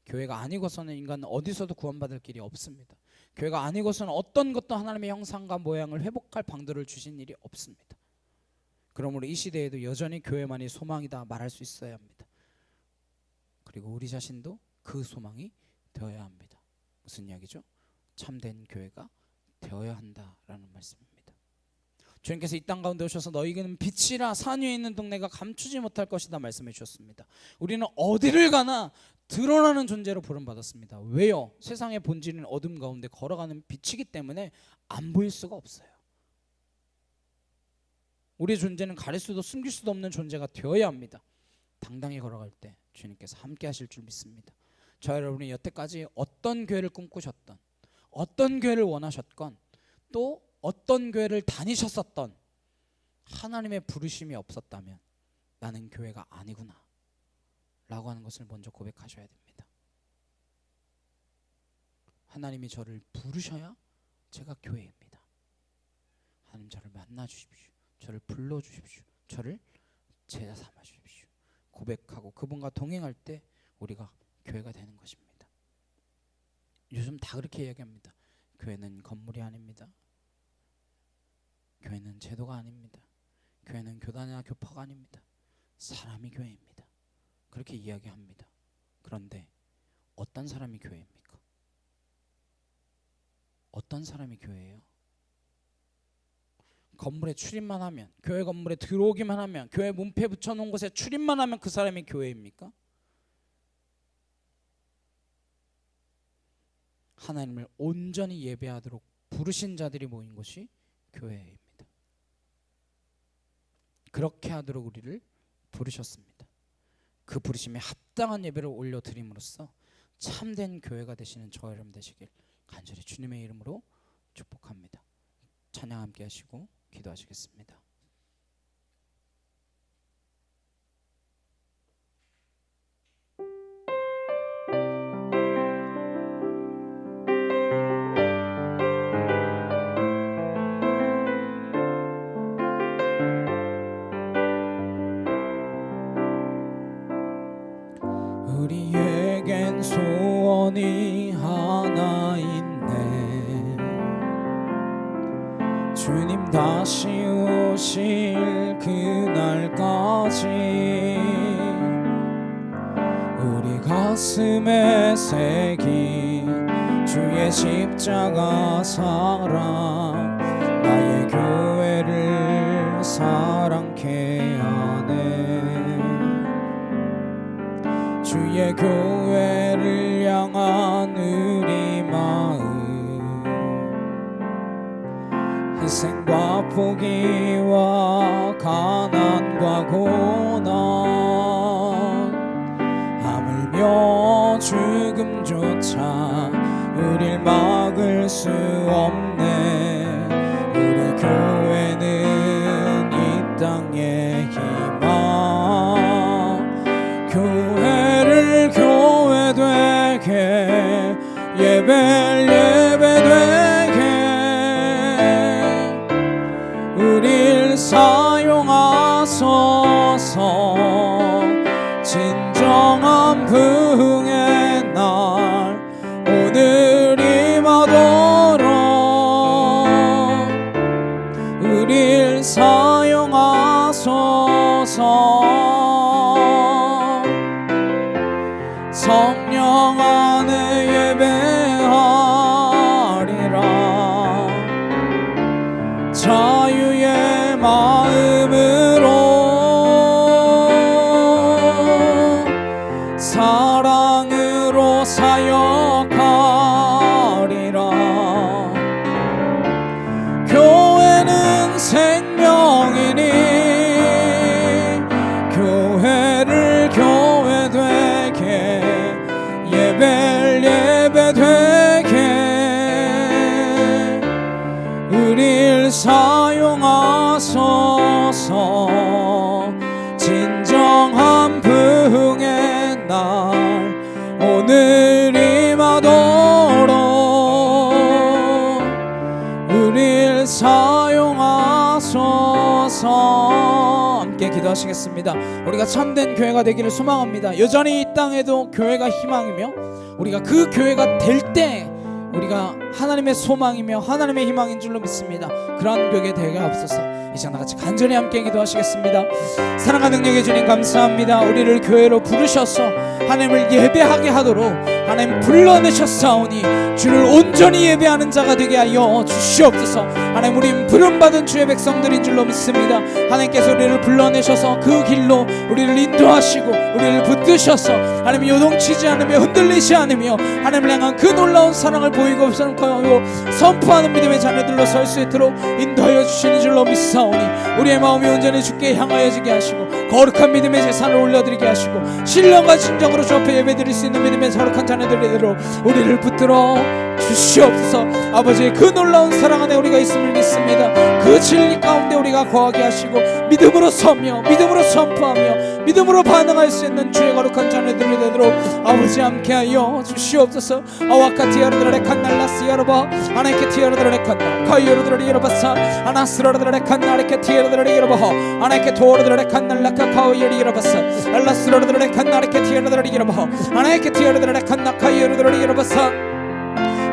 교회가 아니고서는 인간은 어디서도 구원받을 길이 없습니다. 교회가 아니고서는 어떤 것도 하나님의 형상과 모양을 회복할 방도를 주신 일이 없습니다. 그러므로 이 시대에도 여전히 교회만이 소망이다 말할 수 있어야 합니다. 그리고 우리 자신도 그 소망이 되어야 합니다. 무슨 이야기죠? 참된 교회가 되어야 한다라는 말씀입니다. 주님께서 이 땅 가운데 오셔서 너희는 빛이라 산 위에 있는 동네가 감추지 못할 것이다 말씀해 주셨습니다. 우리는 어디를 가나 드러나는 존재로 부름받았습니다. 왜요? 세상의 본질은 어둠 가운데 걸어가는 빛이기 때문에 안 보일 수가 없어요. 우리의 존재는 가릴 수도 숨길 수도 없는 존재가 되어야 합니다. 당당히 걸어갈 때 주님께서 함께 하실 줄 믿습니다. 저 여러분이 여태까지 어떤 교회를 꿈꾸셨던, 어떤 교회를 원하셨건, 또 어떤 교회를 다니셨었던 하나님의 부르심이 없었다면 나는 교회가 아니구나 라고 하는 것을 먼저 고백하셔야 됩니다. 하나님이 저를 부르셔야 제가 교회입니다. 하나님 저를 만나 주십시오. 저를 불러 주십시오. 저를 제자 삼아 주십시오. 고백하고 그분과 동행할 때 우리가 교회가 되는 것입니다. 요즘 다 그렇게 이야기합니다. 교회는 건물이 아닙니다. 교회는 제도가 아닙니다. 교회는 교단이나 교파가 아닙니다. 사람이 교회입니다. 그렇게 이야기합니다. 그런데 어떤 사람이 교회입니까? 어떤 사람이 교회예요? 건물에 출입만 하면, 교회 건물에 들어오기만 하면, 교회 문패 붙여놓은 곳에 출입만 하면 그 사람이 교회입니까? 하나님을 온전히 예배하도록 부르신 자들이 모인 것이 교회입니다. 그렇게 하도록 우리를 부르셨습니다. 그 부르심에 합당한 예배를 올려드림으로써 참된 교회가 되시는 저와 여러분 되시길 간절히 주님의 이름으로 축복합니다. 찬양 함께 하시고 기도하시겠습니다. 우리에겐 소원이 하나 있네. 주님 다시 오실 그날까지 우리 가슴에 새긴 주의 십자가 사랑, 나의 교회를 사랑케 하네. 주의 교회를 향한 우리 마음, 희생과 포기와 가난과 고난, 하물며 죽음조차 우릴 막을 수 없네. 우리 교회는 이 땅의 희망, 교회를 교회되게, 예배를 예배되게 우릴 사용하소서. 진정한 부흥의 날 오늘 임하도록 우릴 사용하소서. 성령 안에 예배하리라. 자유의 마음으로 사랑으로 사역하리라. 교회는 생명이니 교회를 교회되게, 예배를 예배되게 우릴 사용하소서. 진정한 부흥의 날 오늘 임하도록 우릴 사용하소서. 함께 기도하시겠습니다. 우리가 참된 교회가 되기를 소망합니다. 여전히 이 땅에도 교회가 희망이며 우리가 그 교회가 될 때 우리가 하나님의 소망이며 하나님의 희망인 줄로 믿습니다. 그러한 교회 되게 하옵소서. 이 시간 다같이 간절히 함께 기도하시겠습니다. 사랑하는 능력의 주님 감사합니다. 우리를 교회로 부르셔서 하나님을 예배하게 하도록 하나님 불러내셨사오니 주를 온전히 예배하는 자가 되게 하여 주시옵소서. 하나님, 우린 부름받은 주의 백성들인 줄로 믿습니다. 하나님께서 우리를 불러내셔서 그 길로 우리를 인도하시고 우리를 붙드셔서 하나님 요동치지 않으며 흔들리지 않으며 하나님을 향한 그 놀라운 사랑을 보이고 선포하는 믿음의 자녀들로 설 수 있도록 인도하여 주시는 줄로 믿사오니 우리의 마음이 온전히 주께 향하여지게 하시고 거룩한 믿음의 제사를 올려드리게 하시고 신령과 진정으로 주 앞에 예배드릴 수 있는 믿음의 거룩한 자녀들로 우리를 붙들어 주시옵소서. 아버지의 그 놀라운 사랑 안에 우리가 있음을 믿습니다. 그 진리 가운데 우리가 거하게 하시고 믿음으로 서며 믿음으로 선포하며 믿음으로 반응할 수 있는 주의 거룩한 자녀들이 되도록 아버지 함께하여 주시옵소서. 아와카티아르드레 칸날라스야르바 아나이케티아르드레 칸나 카이오르드레 여러바사 아나스르르드레 칸나리케티아르드레 여러바하 아나이케토르드레 칸날라카 카오이에리 여러바사 알라스르르드레 칸나리케티아르드레 여러바하 아나이케티아르드레 칸나 카이오르드레 여러바사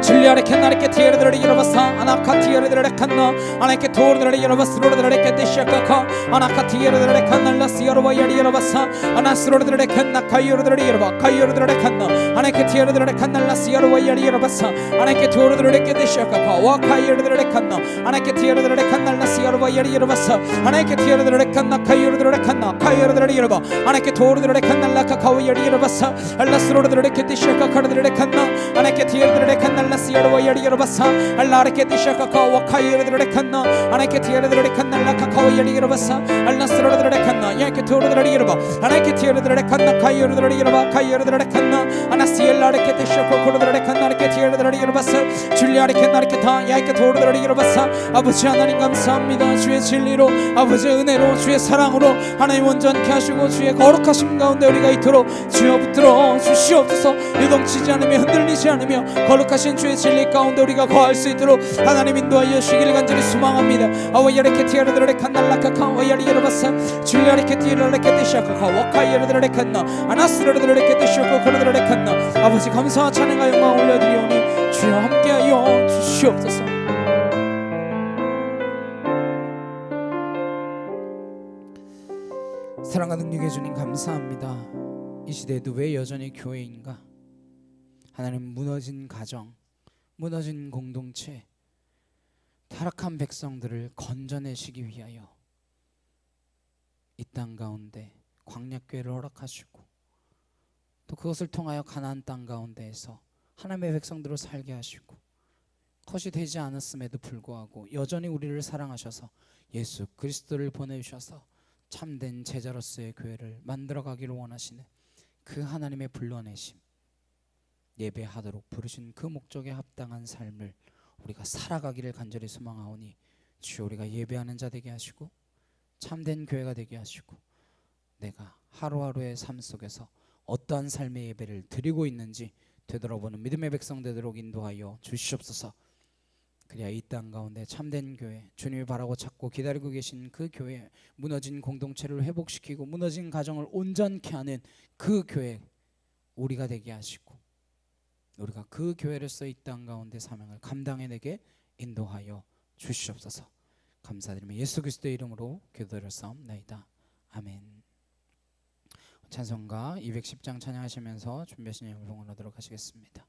진리아레 캔나레케 티에르드레 여러바사 아나카티에르드레 칸나 아나케 토르드레 여러바스로르드레 케데시아카카 아나카티에르드레 칸날라스여로바야리 여러바사 아나스로르드레 칸나 카이오르드레 여러바 카이오르드레 칸나 아나케 티에르드레 칸날라스여로바야리 여러바사 아나케 토르드레 케데시아카카 와카이오르드레 칸나 아나케 티에르드레 칸날라스여로바야리 여러바사 아나케 티에르드레 칸나 카이오르드레 칸나 카이오르드레 여러바 아나케 토르드레 칸날라카카와야리 여러바사 알라스로르드레 케데시아카카르드레 칸나 아나케 티에르드레 칸날라 시야르와야리 여러바사 알라레케티샤카카와 카이르드레 칸나 아나케티르드레 칸날라 카카와야리 여러바사 알라스르드레 칸나 야케토르드레 여러바 아나케티르드레 칸나 카이르드레 여러바 카이르드레 칸나 아나시엘라레케티샤코코르드레 칸나레케티르드레 여러바사 줄리아레케나레케타 야케토르드레 여러바사 아버지 하나님 감사합니다. 주의 진리로 아버지의 은혜로 주의 사랑으로 하나님 온전케 하시고 주의 거룩하심 가운데 우리가 있도록 주여 붙들어 주시옵소서. 유동치지 않으며 흔들리지 않으며 거룩하신 주의 진리 가운데 우리가 거할 수 있도록 하나님 인도하여 주시기를 간절히 소망합니다. 아와야레케티아르드레 칸날라카카 와야리여러바사 줄리아레케티르레케티샤카카 와카이르드레 칸나 아나스르드레케티쇼코 코르드레 칸나 아버지 감사와 찬양과 영광 올려드리오니 주여 함께하여 주시옵소서. 사랑과 능력의 주님 감사합니다. 이 시대에도 왜 여전히 교회인가? 하나님, 무너진 가정, 무너진 공동체, 타락한 백성들을 건져내시기 위하여 이 땅 가운데 광야교회를 허락하시고 또 그것을 통하여 가나안 땅 가운데에서 하나님의 백성들을 살게 하시고 컷이 되지 않았음에도 불구하고 여전히 우리를 사랑하셔서 예수 그리스도를 보내주셔서 참된 제자로서의 교회를 만들어가기를 원하시는 그 하나님의 불러내심, 예배하도록 부르신 그 목적에 합당한 삶을 우리가 살아가기를 간절히 소망하오니 주여 우리가 예배하는 자 되게 하시고 참된 교회가 되게 하시고 내가 하루하루의 삶 속에서 어떠한 삶의 예배를 드리고 있는지 되돌아보는 믿음의 백성 되도록 인도하여 주시옵소서. 그래야 이 땅 가운데 참된 교회, 주님이 바라고 찾고 기다리고 계신 그 교회, 무너진 공동체를 회복시키고 무너진 가정을 온전케 하는 그 교회 우리가 되게 하시고 우리가 그 교회로서 이 땅 가운데 사명을 감당해내게 인도하여 주시옵소서. 감사드리며 예수 그리스도의 이름으로 기도드렸사옵나이다. 아멘. 찬송가 210장 찬양하시면서 준비하신 예물 봉헌하도록 하시겠습니다.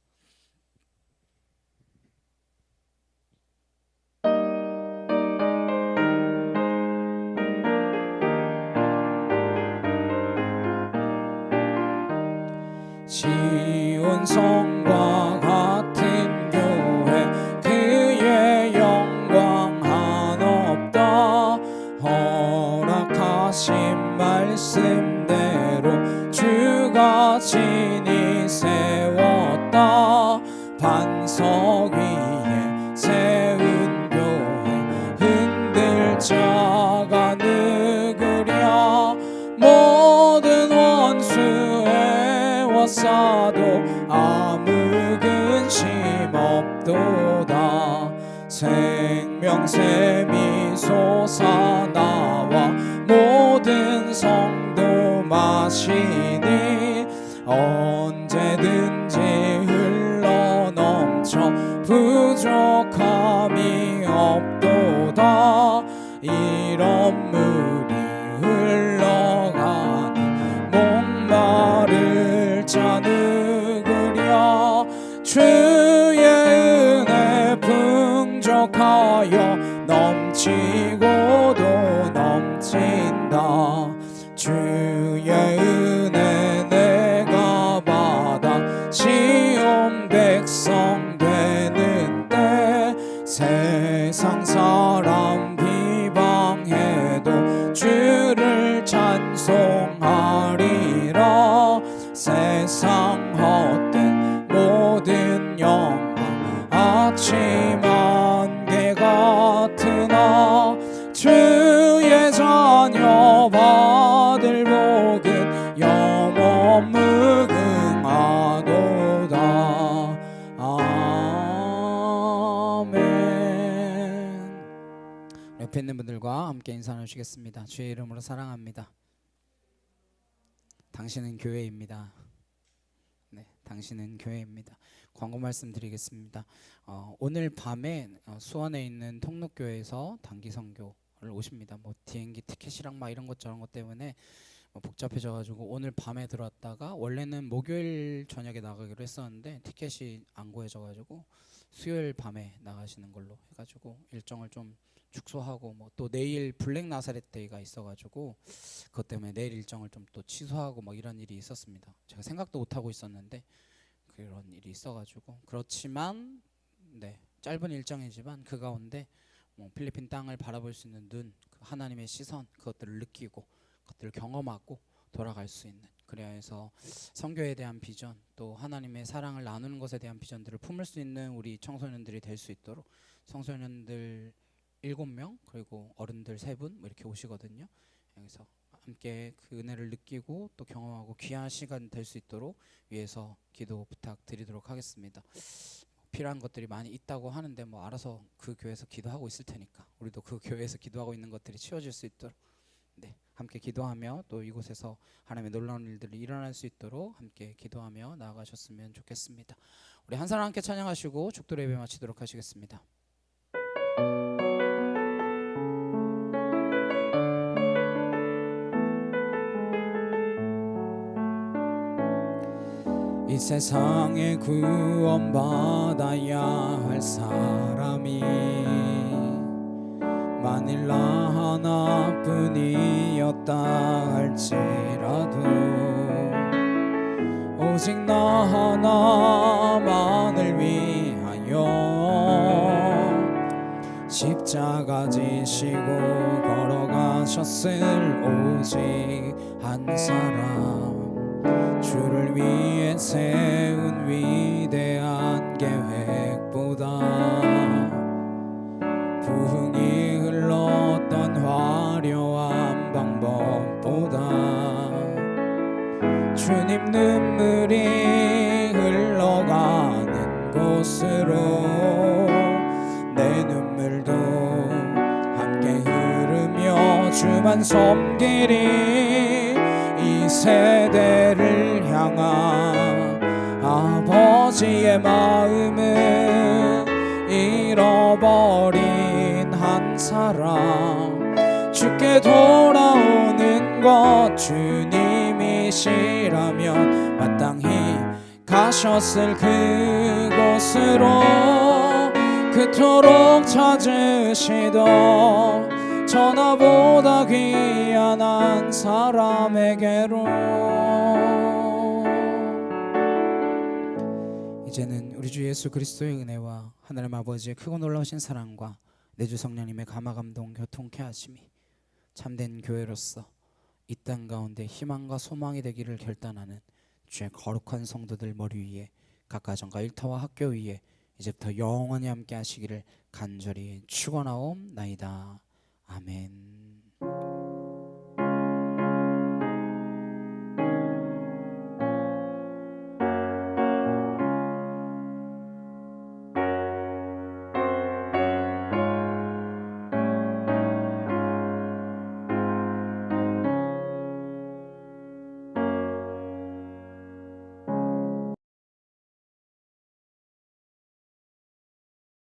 시온 성과 같은 교회 그의 영광 한없다. 허락하신 말씀대로 주가 친히 세웠다. 반석 위에 세운 교회 흔들 자가 누구랴. 모든 원수의 싸도 아무 근심 없도다. 생명샘이 솟아나와 모든 성도 마시니 언제든지 흘러넘쳐 부족함이 없도다. 이런 물이 흘러가니 목마를 자 누구랴. 주의 은혜 풍족하여 넘치고도 넘친다. 주의 은혜 내가 받아 시온 백성 되는 때 세상 사람 비방해도 주를 찬송하리라. 세상 헛된 모든 영광 아침 안개 같으나 주의 자녀 받을 복은 영원 무궁하도다. 아멘. 옆에 있는 분들과 함께 인사 나누시겠습니다. 주의 이름으로 사랑합니다. 당신은 교회입니다. 네, 당신은 교회입니다. 광고 말씀드리겠습니다. 오늘 밤에 수원에 있는 통록교회에서 단기 선교를 오십니다. 뭐 비행기 티켓이랑 막 이런 것 저런 것 때문에 복잡해져가지고 오늘 밤에 들어왔다가 원래는 목요일 저녁에 나가기로 했었는데 티켓이 안 구해져가지고 수요일 밤에 나가시는 걸로 해가지고 일정을 좀 축소하고 뭐 또 내일 블랙 나사렛 데이가 있어가지고 그것 때문에 내일 일정을 좀 또 취소하고 뭐 이런 일이 있었습니다. 제가 생각도 못 하고 있었는데 그런 일이 있어가지고 그렇지만 네 짧은 일정이지만 그 가운데 뭐 필리핀 땅을 바라볼 수 있는 눈, 그 하나님의 시선 그것들을 느끼고 그것들을 경험하고 돌아갈 수 있는 그래야 해서 선교에 대한 비전 또 하나님의 사랑을 나누는 것에 대한 비전들을 품을 수 있는 우리 청소년들이 될 수 있도록 청소년들 7명 그리고 어른들 3분 뭐 이렇게 오시거든요. 여기서 함께 그 은혜를 느끼고 또 경험하고 귀한 시간 될 수 있도록 위해서 기도 부탁드리도록 하겠습니다. 필요한 것들이 많이 있다고 하는데 뭐 알아서 그 교회에서 기도하고 있을 테니까 우리도 그 교회에서 기도하고 있는 것들이 채워질 수 있도록 함께 기도하며 또 이곳에서 하나님의 놀라운 일들이 일어날 수 있도록 함께 기도하며 나아가셨으면 좋겠습니다. 우리 한 사람 함께 찬양하시고 축도 예배 마치도록 하시겠습니다. 이 세상에 구원받아야 할 사람이 만일 나 하나뿐이었다 할지라도 오직 나 하나만을 위하여 십자가 지시고 걸어가셨을 오직 한 사람 주를 위해 세운 위대한 계획보다 부흥이 흘렀던 화려한 방법보다 주님 눈물이 흘러가는 곳으로 내 눈물도 함께 흐르며 주만 섬기리 이 세대를 향한 아버지의 마음은 잃어버린 한 사람 주께 돌아오는 것 주님이시라면 마땅히 가셨을 그곳으로 그토록 찾으시던 천하보다 귀한 한 사람에게로 이제는 우리 주 예수 그리스도의 은혜와 하나님 아버지의 크고 놀라우신 사랑과 내 주 성령님의 감화감동 교통케 하심이 참된 교회로서 이 땅 가운데 희망과 소망이 되기를 결단하는 주의 거룩한 성도들 머리 위에 각 가정과 일터와 학교 위에 이제부터 영원히 함께 하시기를 간절히 축원하옵나이다. 아멘.